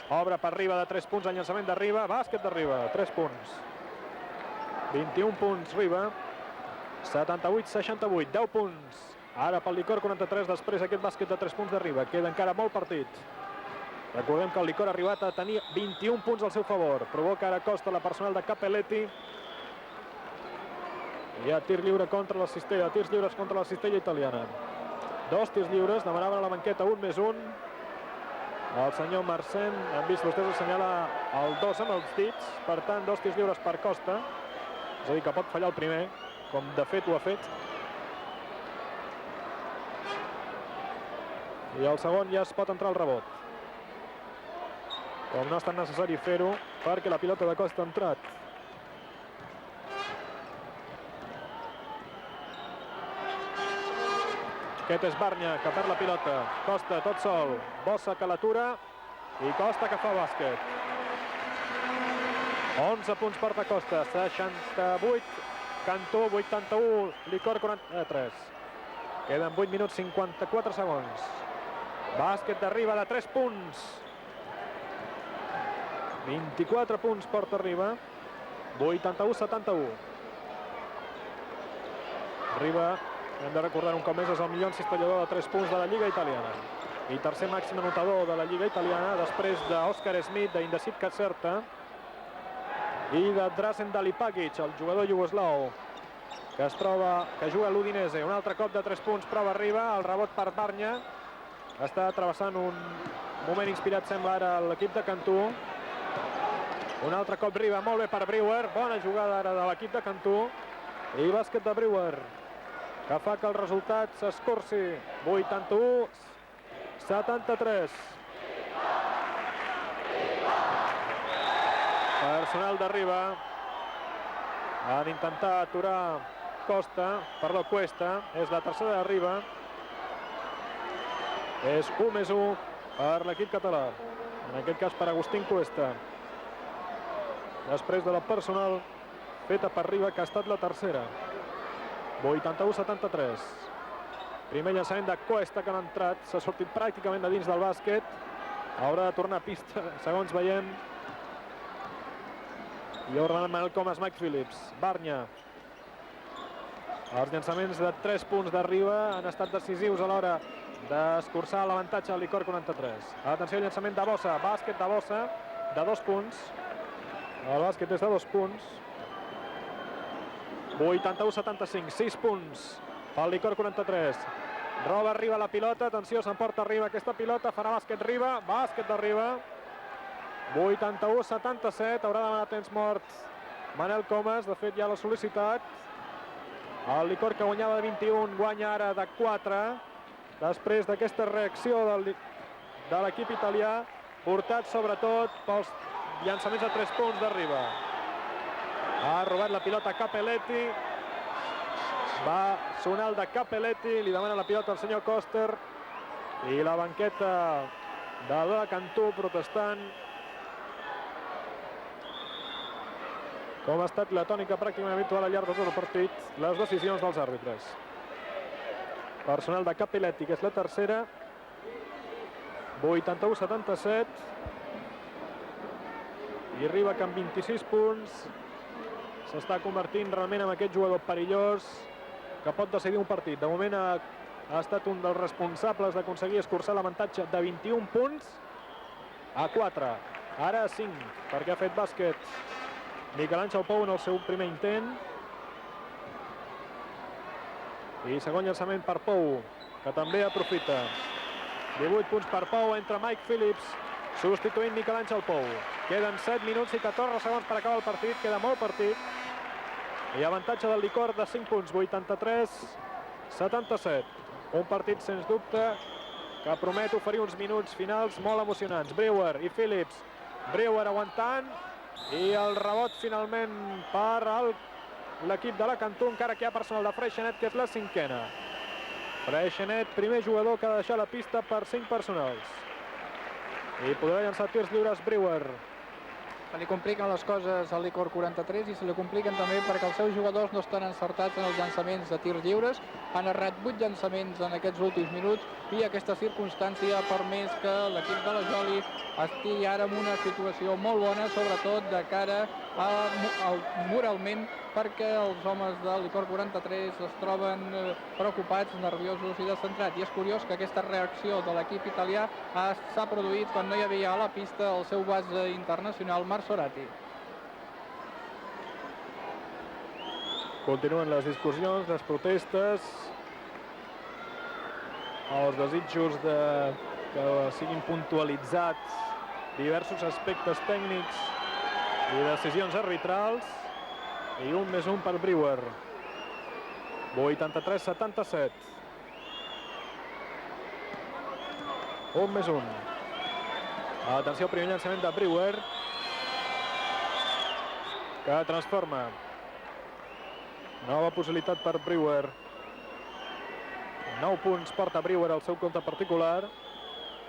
Obre per Riba de 3 punts, el llançament de Riba, bàsquet de Riba, 3 punts. 21 punts Riba, 78-68, 10 punts. Ara pel Licor 43, després aquest bàsquet de 3 punts de Riba. Queda encara molt partit. Recordem que el Licor ha arribat a tenir 21 punts al seu favor. Provoca ara Costa la personal de Capelletti. Hi ha tir lliure contra la cistella, tirs lliures contra la cistella italiana. 2 tirs lliures, demanaven a la banqueta 1+1. El senyor Marcent, han vist vostès, assenyala el 2 amb els dits, per tant 2 tirs lliures per Costa, és a dir que pot fallar el primer, com de fet ho ha fet. I el segon ja es pot entrar al rebot. Com no ha estat necessari fer-ho, perquè la pilota de Costa ha entrat. Aquest és Barnya, que perd la pilota. Costa, tot sol. Bossa, que l'atura. I Costa, que fa bàsquet. 11 punts porta Costa. 68, Cantó, 81, Licor, 43. Queden 8 minuts, 54 segons. Bàsquet de Riba de 3 punts. 24 punts porta Riba. 81-71. Riba, hem de recordar un cop més, és el millor encistellador de 3 punts de la Lliga italiana. I tercer màxim anotador de la Lliga italiana, després d'Òscar Smith, d'Indesit Caserta i de Drazen Dalipagic, el jugador iugoslau, que juga a l'Udinese. Un altre cop de 3 punts, prova Riba, el rebot per Barnya. Està travessant un moment inspirat, sembla, ara l'equip de Cantú. Un altre cop Riba, molt bé per Brewer, bona jugada ara de l'equip de Cantú. I bàsquet de Brewer, que fa que el resultat s'escurci. 81-73. Personal de Riba. Han d'intentar aturar Cuesta. És la tercera de Riba. És 1+1 per l'equip català. En aquest cas per Agustín Cuesta. Després de la personal feta per Riba, que ha estat la tercera. 81-73. Primer llançament de Cuesta, que no ha entrat. S'ha sortit pràcticament de dins del bàsquet. Haurà de tornar a pista, segons veiem. I ordenant Manel Comas, Mike Phillips. Barnya. Els llançaments de 3 punts de Riba han estat decisius a l'hora d'escurçar l'avantatge al Licor 43. Atenció al llançament de Bossa. Bàsquet de Bossa, de 2 punts. El bàsquet és de 2 punts. 81-75, 6 punts pel Licor 43. Roba Riba la pilota, atenció, s'emporta Riba aquesta pilota, farà bàsquet Riba, bàsquet de Riba. 81-77, haurà de demanar temps mort Manel Comas, de fet ja l'ha sol·licitat. El Licor, que guanyava de 21, guanya ara de 4, després d'aquesta reacció de l'equip italià, portat sobretot pels llançaments de 3 punts de Riba. Ha robat la pilota Capelletti. Va sonar el de Capelletti. Li demana la pilota al senyor Koster. I la banqueta de la Cantú protestant. Com ha estat la tònica pràcticament habitual al llarg de tot el partit, les decisions dels àrbitres. Personal de Capelletti, que és la tercera. 81-77. I Riba, que amb 26 punts s'està convertint realment en aquest jugador perillós que pot decidir un partit. De moment ha estat un dels responsables d'aconseguir escurçar l'avantatge de 21 punts a 4. Ara a 5, perquè ha fet bàsquet Miquel Àngel Pou en el seu primer intent. I segon llançament per Pou, que també aprofita. 18 punts per Pou, entra Mike Phillips, substituint Miquel Àngel Pou. Queden 7 minuts i 14 segons per acabar el partit, queda molt partit. I avantatge del Licor de 5 punts, 83-77. Un partit, sens dubte, que promet oferir uns minuts finals molt emocionants. Brewer i Phillips. Brewer aguantant. I el rebot finalment per l'equip de la Cantú, encara que hi ha personal de Freixenet, que és la 5a. Freixenet, primer jugador que ha de deixar la pista per 5 personals. I podrà llançar tirs lliures Brewer. Se li compliquen les coses al Licor 43 i se li compliquen també perquè els seus jugadors no estan encertats en els llançaments de tirs lliures. Han errat 8 llançaments en aquests últims minuts i aquesta circumstància ha permès que l'equip de la Joli estigui ara en una situació molt bona, sobretot de cara moralment, perquè els homes del Licor 43 es troben preocupats, nerviosos i descentrats. I és curiós que aquesta reacció de l'equip italià s'ha produït quan no hi havia a la pista el seu base internacional, Marsorati. Continuen les discussions, les protestes, els desitjos que siguin puntualitzats diversos aspectes tècnics i decisions arbitrals, i 1+1 per Brewer. 83-77. 1+1. Atenció, primer llançament de Brewer, que transforma. Nova possibilitat per Brewer. 9 punts porta Brewer al seu compte particular.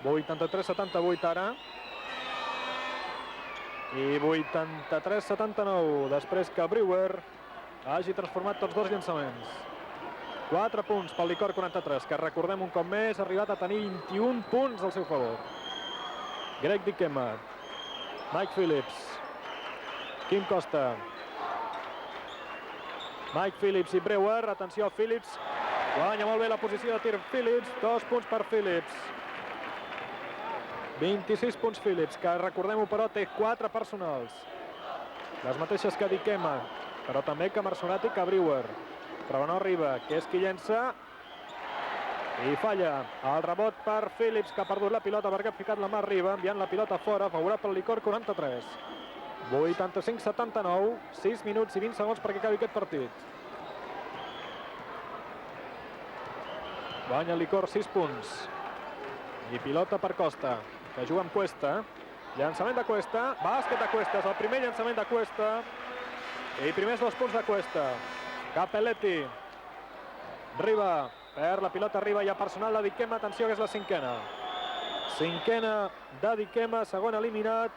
83-78 ara. I 83-79, després que Brewer hagi transformat tots dos llançaments. 4 punts pel Licor 43, que recordem un cop més ha arribat a tenir 21 punts al seu favor. Greg Dikema, Mike Phillips, Quim Costa, Mike Phillips i Brewer. Atenció a Phillips, guanya molt bé la posició de tir Phillips, 2 punts per Phillips. 26 punts Phillips, que recordem-ho però té 4 personals. Les mateixes que Dikema, però també que Marsorati, que Brewer. Però no arriba, que és qui llença i falla. El rebot per Phillips, que ha perdut la pilota perquè ha ficat la mà arriba, enviant la pilota fora, favorable al Licor 43. 85-79, 6 minuts i 20 segons perquè acabi aquest partit. Guanya el Licor 6 punts. I pilota per Costa, que juga amb Cuesta. Llançament de Cuesta, bàsquet de Cuesta, és el primer llançament de Cuesta. I primers 2 punts de Cuesta. Capelletti. Riba, perd la pilota, Riba, hi ha personal de Dikema, atenció que és la cinquena. Cinquena de Dikema, segon eliminat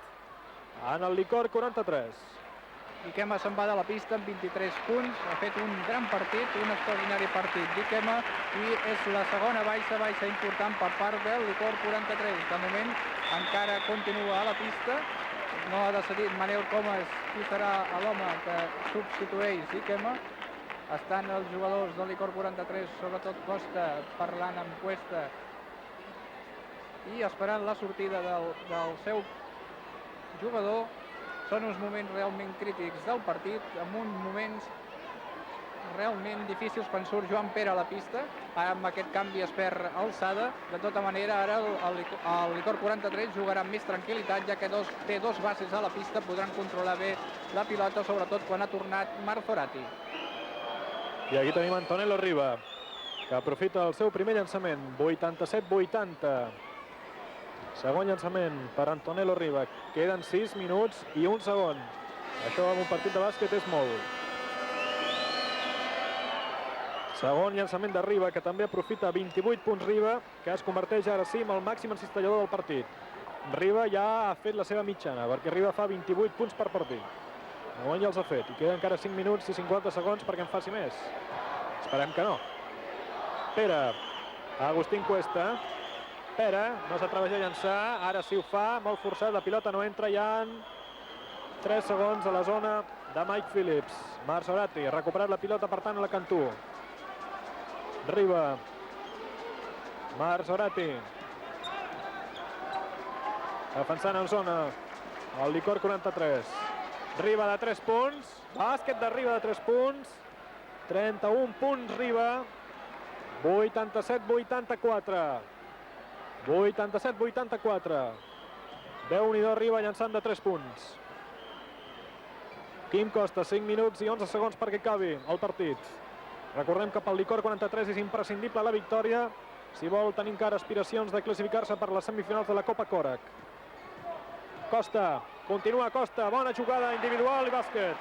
en el Licor 43. Dikema se'n va de la pista amb 23 punts, ha fet un gran partit, un extraordinari partit Dikema, i és la segona baixa important per part del Licor 43. De moment encara continua a la pista, no ha decidit Manel Comas qui serà l'home que substitueix Dikema. Estan els jugadors del Licor 43, sobretot Costa, parlant amb Cuesta i esperant la sortida del seu jugador. Són uns moments realment crítics del partit, amb uns moments realment difícils quan surt Joan Pere a la pista. Amb aquest canvi es perd alçada. De tota manera, ara el Licor 43 jugarà amb més tranquil·litat, ja que té 2 bases a la pista, podran controlar bé la pilota, sobretot quan ha tornat Marsorati. I aquí tenim Antonello Riba, que aprofita el seu primer llançament, 87-80. Segon llançament per Antonello Riba. Queden 6 minuts i 1 segon. Això en un partit de bàsquet és molt. Segon llançament de Riba, que també aprofita 28 punts Riba, que es converteix ara sí en el màxim encistellador del partit. Riba ja ha fet la seva mitjana, perquè Riba fa 28 punts per partit. De moment ja els ha fet, i queden encara 5 minuts i 50 segons perquè en faci més. Esperem que no. Pere, Agustín Cuesta. Pere no s'atreveix a llançar, ara sí ho fa, molt forçat, la pilota no entra, hi ha 3 segons a la zona de Mike Phillips. Marsorati ha recuperat la pilota, per tant, a la Cantú. Riba. Marsorati. Defensant en zona el Licor 43. Riba de 3 punts, bàsquet de Riba de 3 punts, 31 punts Riba, 87-84. 87-84. Déu-n'hi-do, Riba llançant de 3 punts. Quim Costa, 5 minuts i 11 segons perquè acabi el partit. Recordem que pel Licor 43 és imprescindible la victòria si vol tenir encara aspiracions de classificar-se per les semifinals de la Copa Korak. Costa, continua Costa, bona jugada individual i bàsquet.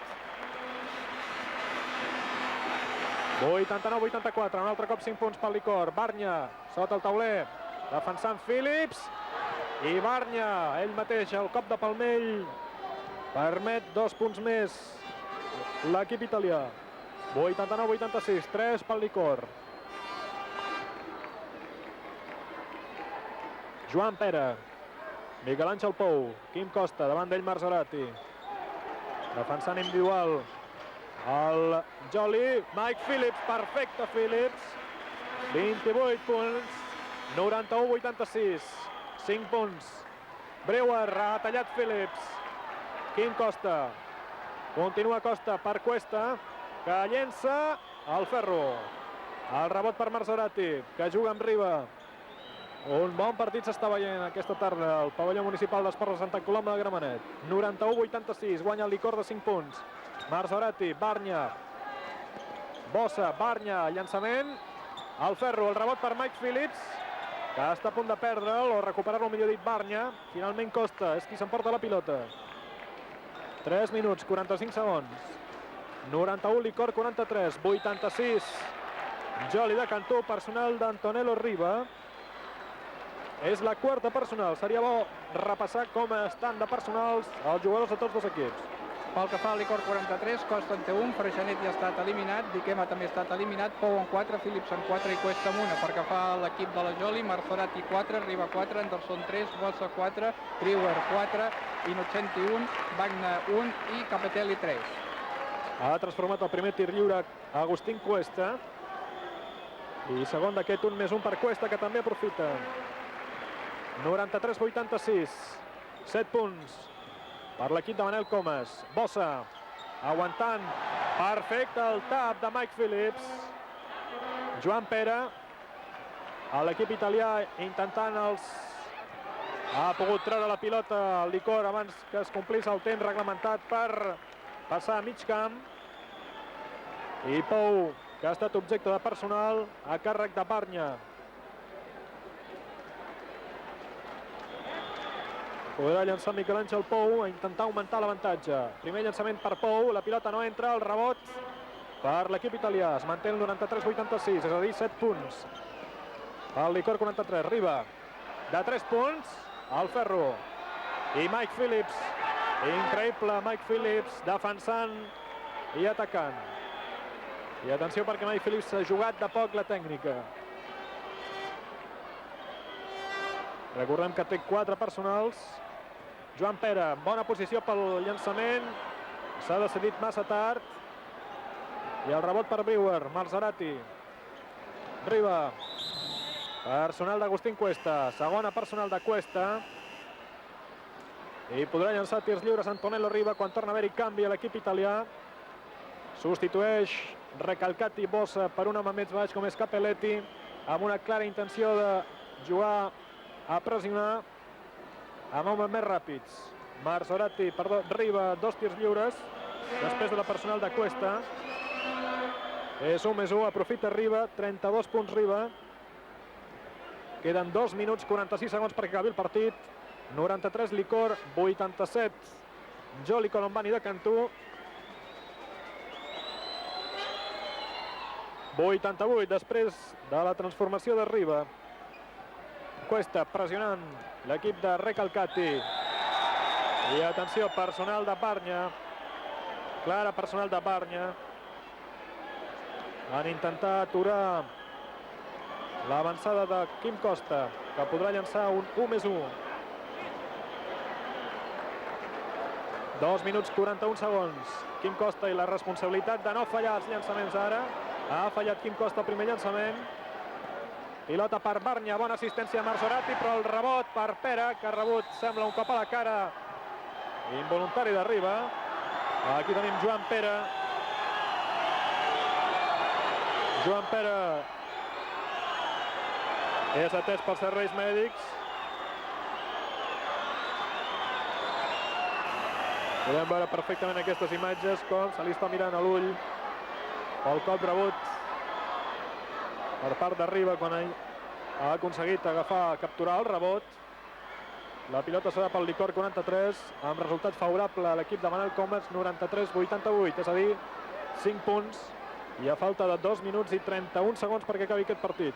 89-84, un altre cop 5 punts pel Licor. Barnya, sota el tauler, defensant Phillips. I Barnya, ell mateix, el cop de palmell Permet 2 punts més l'equip italià. 89-86, 3 pel Licor. Joan Pere, Miquel Àngel Pou, Quim Costa, davant d'ell Marzorati. Defensant individual el Joli, Mike Phillips, perfecte Phillips. 28 punts, 91-86, 5 punts. Brewer, ha tallat Phillips. Quim Costa, continua Costa per Cuesta, que llença el Ferro. El rebot per Marzorati, que juga amb Riba. Un bon partit s'està veient aquesta tarda al pavelló municipal d'Esports de Santa Coloma de Gramenet. 91-86, guanya el Licor de 5 punts. Marzorati, Barnya, Bossa, Barnya, llançament. El Ferro, el rebot per Mike Phillips, que està a punt de perdre'l o recuperar-lo, millor dit, Barnya. Finalment Costa és qui s'emporta la pilota. 3 minuts, 45 segons. 91 Licor, 43, 86. Joli de Cantó, personal d'Antonello Riba. És la quarta personal. Seria bo repassar com estan de personals els jugadors de tots dos equips. Pel que fa al Licor 43, Costa en té 1, Freixanet ja ha estat eliminat, Diquema també ha estat eliminat, Pou en 4, Phillips en 4 i Cuesta en 1. Per que fa a l'equip de la Joli, Marzorati 4, Riba 4, Anderson 3, Bossa 4, Brewer 4, Innocenti 1, Wagner 1 i Capitelli 3. Ha transformat el primer tir lliure Agustín Cuesta. I segon d'aquest 1+1 per Cuesta, que també aprofita. 93-86, 7 punts per l'equip de Manel Comas. Bossa, aguantant, perfecte el tap de Mike Phillips. Joan Pere, l'equip italià intentant ha pogut treure la pilota al Licor abans que es complís el temps reglamentat per passar a mig camp. I Pou, que ha estat objecte de personal a càrrec de Barnya. Podrà llançar Miquel Àngel Pou a intentar augmentar l'avantatge. Primer llançament per Pou, la pilota no entra, el rebot per l'equip italià. Es manté el 93-86, és a dir, 7 punts. El Licor 43, Riba, de 3 punts, el Ferro. I Mike Phillips, increïble Mike Phillips, defensant i atacant. I atenció perquè Mike Phillips s'ha jugat de poc la tècnica. Recordem que té 4 personals. Joan Pere, en bona posició pel llançament. S'ha decidit massa tard. I el rebot per Brewer, Marzorati. Riba. Personal d'Agustín Cuesta. Segona personal de Cuesta. I podrà llançar tirs lliures Antonello Riba quan torna a haver-hi canvi a l'equip italià. Substitueix Recalcati Bossa per un home més baix com és Capelletti, amb una clara intenció de jugar a pressionar amb homes més ràpids. Riba, 2 tirs lliures després de la personal de Cuesta. És 1+1, aprofita Riba, 32 punts Riba. Queden 2 minuts 46 segons perquè acabi el partit. 93 Licor, 87 Joli Colombani de Cantú. 88 després de la transformació de Riba. Cuesta pressionant l'equip de Recalcati. I atenció, personal de Barnya. Clara personal de Barnya. Van intentar aturar l'avançada de Quim Costa, que podrà llançar un 1+1. 2 minuts 41 segons. Quim Costa i la responsabilitat de no fallar els llançaments ara. Ha fallat Quim Costa el primer llançament. Pilota per Barnya, bona assistència a Marzorati, però el rebot per Pere, que ha rebut, sembla, un cop a la cara involuntari de Riba. Aquí tenim Joan Pere. Joan Pere és atès pels serveis mèdics. Podem veure perfectament aquestes imatges, com se li està mirant a l'ull pel cop rebut per part de Riba quan ha aconseguit capturar el rebot. La pilota serà pel Licor 43 amb resultat favorable a l'equip de Manel Comas, 93-88, és a dir, 5 punts i a falta de 2 minuts i 31 segons perquè acabi aquest partit.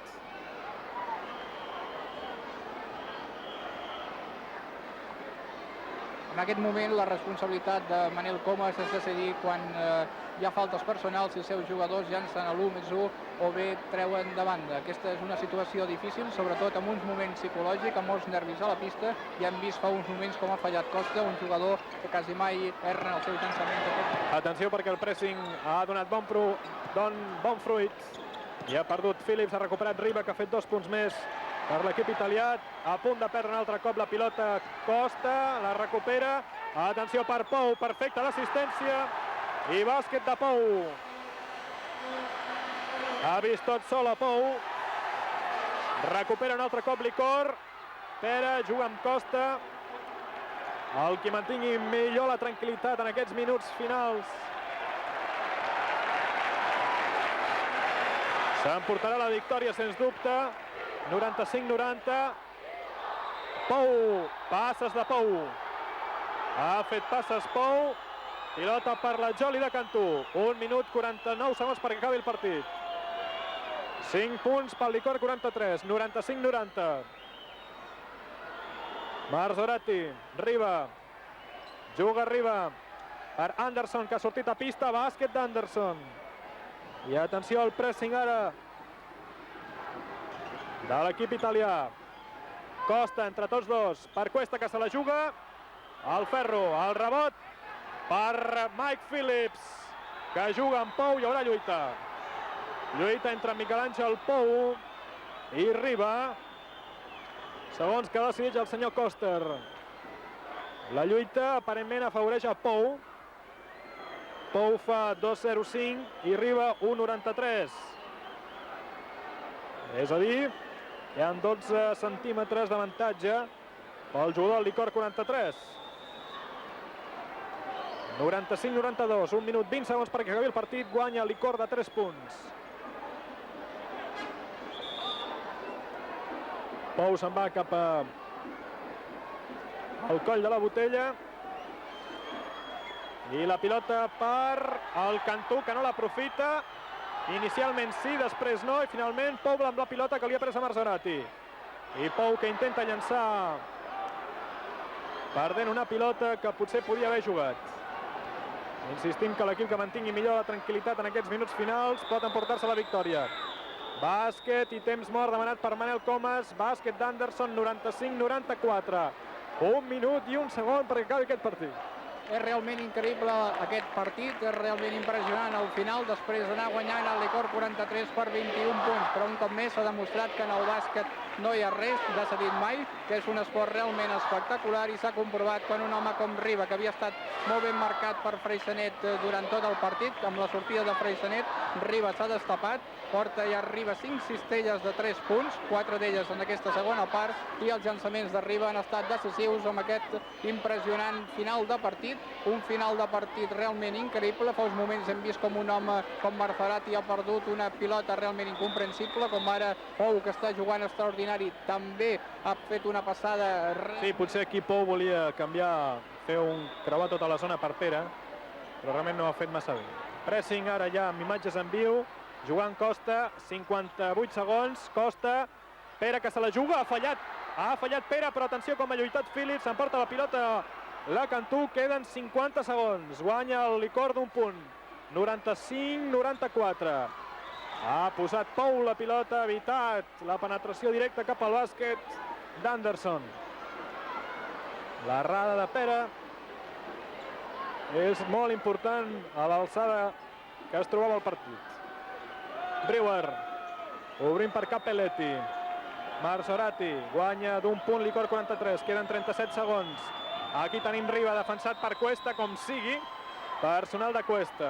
En aquest moment la responsabilitat de Manel Comas és decidir quan hi ha faltes personals si els seus jugadors llancen a l'1-1 o bé treuen de banda. Aquesta és una situació difícil, sobretot amb uns moments psicològics, amb molts nervis a la pista, i hem vist fa uns moments com ha fallat Costa, un jugador que quasi mai erra en els seus llançaments. Atenció perquè el pressing ha donat bon fruit i ha perdut Phillips, ha recuperat Riba, que ha fet 2 punts més per l'equip italià, a punt de perdre un altre cop la pilota Costa, la recupera, atenció per Pou, perfecta l'assistència i bàsquet de Pou. Ha vist tot sol a Pou, recupera un altre cop Licor, Pere juga amb Costa, el que mantingui millor la tranquil·litat en aquests minuts finals. S'emportarà la victòria, sens dubte, 95-90. Pou, passes de Pou. Ha fet passes Pou. Pilota per la Joli de Cantú. 1 minut 49 segons perquè acabi el partit. 5 punts pel Licor 43, 95-90. Marzorati, Riba. Juga Riba per Anderson, que ha sortit a pista. Bàsquet d'Anderson. I atenció al pressing ara de l'equip italià. Costa entre tots dos, per Cuesta, que se la juga. El ferro, el rebot per Mike Phillips, que juga amb Pou. Hi haurà lluita. Lluita entre Miquel Àngel Pou i Riba, segons que decideix el senyor Koster. La lluita aparentment afavoreix a Pou. Pou fa 2.05 i Riba 1.93. És a dir, hi ha 12 centímetres d'avantatge pel jugador del Licor 43. 95-92, 1 minut 20 segons perquè acabi el partit, guanya el Licor de 3 punts. Pou se'n va cap al coll de la botella. I la pilota per el Cantú, que no l'aprofita. Inicialment sí, després no, i finalment Pou amb la pilota que li ha pres a Marzorati. I Pou que intenta llançar perdent una pilota que potser podia haver jugat. Insistim que l'equip que mantingui millor la tranquil·litat en aquests minuts finals pot emportar-se la victòria. Bàsquet i temps mort demanat per Manel Comas. Bàsquet d'Anderson, 95-94. 1 minut i 1 segon perquè acabi aquest partit. És realment increïble aquest partit, és realment impressionant al final, després d'anar guanyant el Licor 43 per 21 punts, però un cop més s'ha demostrat que en el bàsquet no hi ha res, ja s'ha dit mai, que és un esport realment espectacular i s'ha comprovat quan un home com Riba, que havia estat molt ben marcat per Freixenet durant tot el partit, amb la sortida de Freixenet, Riba s'ha destapat, porta ja Riba 5 cistelles de 3 punts, 4 d'elles en aquesta segona part, i els llançaments de Riba han estat decisius amb aquest impressionant final de partit. Un final de partit realment increïble. Fa uns moments hem vist com un home com Marzorati ha perdut una pilota realment incomprensible, com ara Pou, que està jugant extraordinari, també ha fet una passada. Sí, potser aquí Pou volia canviar, fer un creuar tota la zona per Pere, però realment no ho ha fet massa bé. Pressing ara ja amb imatges en viu, jugant Costa, 58 segons, Costa, Pere que se la juga, ha fallat Pere, però atenció com ha lluitat Phillips, s'emporta la pilota la Cantú, queden 50 segons, guanya el Licor d'un punt, 95-94. Ha posat Pou la pilota, ha evitat la penetració directa cap al bàsquet d'Anderson. L'errada de Pere és molt important a l'alçada que es trobava el partit. Brewer, obrint per Capelletti. Marzorati guanya d'un punt Licor 43, queden 37 segons. Aquí tenim Riba defensat per Cuesta, com sigui. Personal de Cuesta.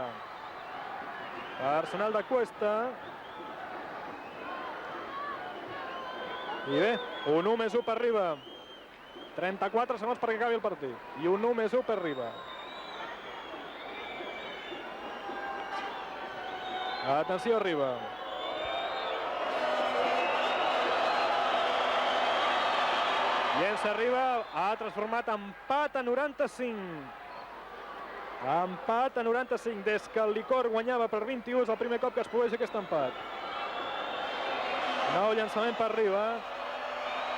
Personal de Cuesta. I bé, un 1+1 per Riba. 34 segons perquè acabi el partit. I un 1+1 per Riba. Atenció, Riba. Llença Riba, ha transformat empat a 95. Empat a 95. Des que el Licor guanyava per 21 és el primer cop que es produeix aquest empat. Nou llançament per Riba.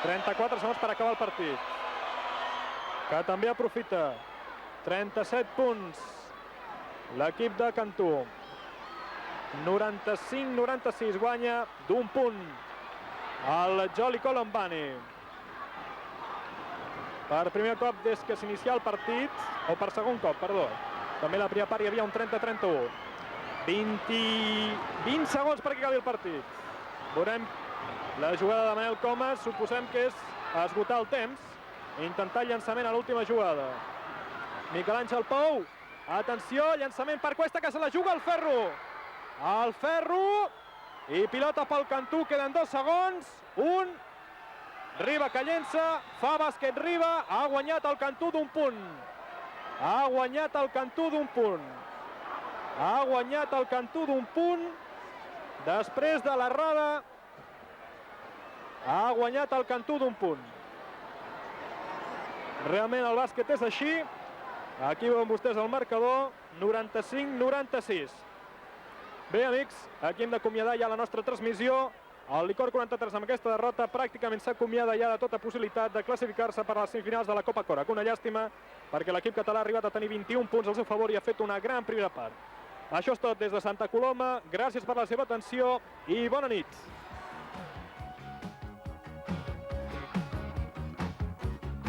34 segons per acabar el partit. que també aprofita. 37 punts l'equip de Cantú. 95-96, guanya d'un punt el Joli Colombani. Per primer cop des que s'inicia el partit, o per segon cop, perdó. També a la primera part hi havia un 30-31. 20 segons perquè acabi el partit. Veurem la jugada de Manel Comas, suposem que és esgotar el temps i intentar el llançament a l'última jugada. Miquel Àngel Pou, atenció, llançament per Cuesta, que se la juga al Ferro. El Ferro, i pilota pel Cantú, queden 2 segons, 1, Riba que llença, fa bàsquet Riba, ha guanyat el Cantú d'un punt. Ha guanyat el Cantú d'un punt. Ha guanyat el Cantú d'un punt, després de l'errada, ha guanyat el Cantú d'un punt. Realment el bàsquet és així. Aquí veuen vostès el marcador, 95-96. Bé, amics, aquí hem d'acomiadar ja la nostra transmissió. El Licor 43 amb aquesta derrota pràcticament s'acomiada ja de tota possibilitat de classificar-se per a les semifinals de la Copa Cora. Una llàstima perquè l'equip català ha arribat a tenir 21 punts al seu favor i ha fet una gran primera part. Això és tot des de Santa Coloma. Gràcies per la seva atenció i bona nit.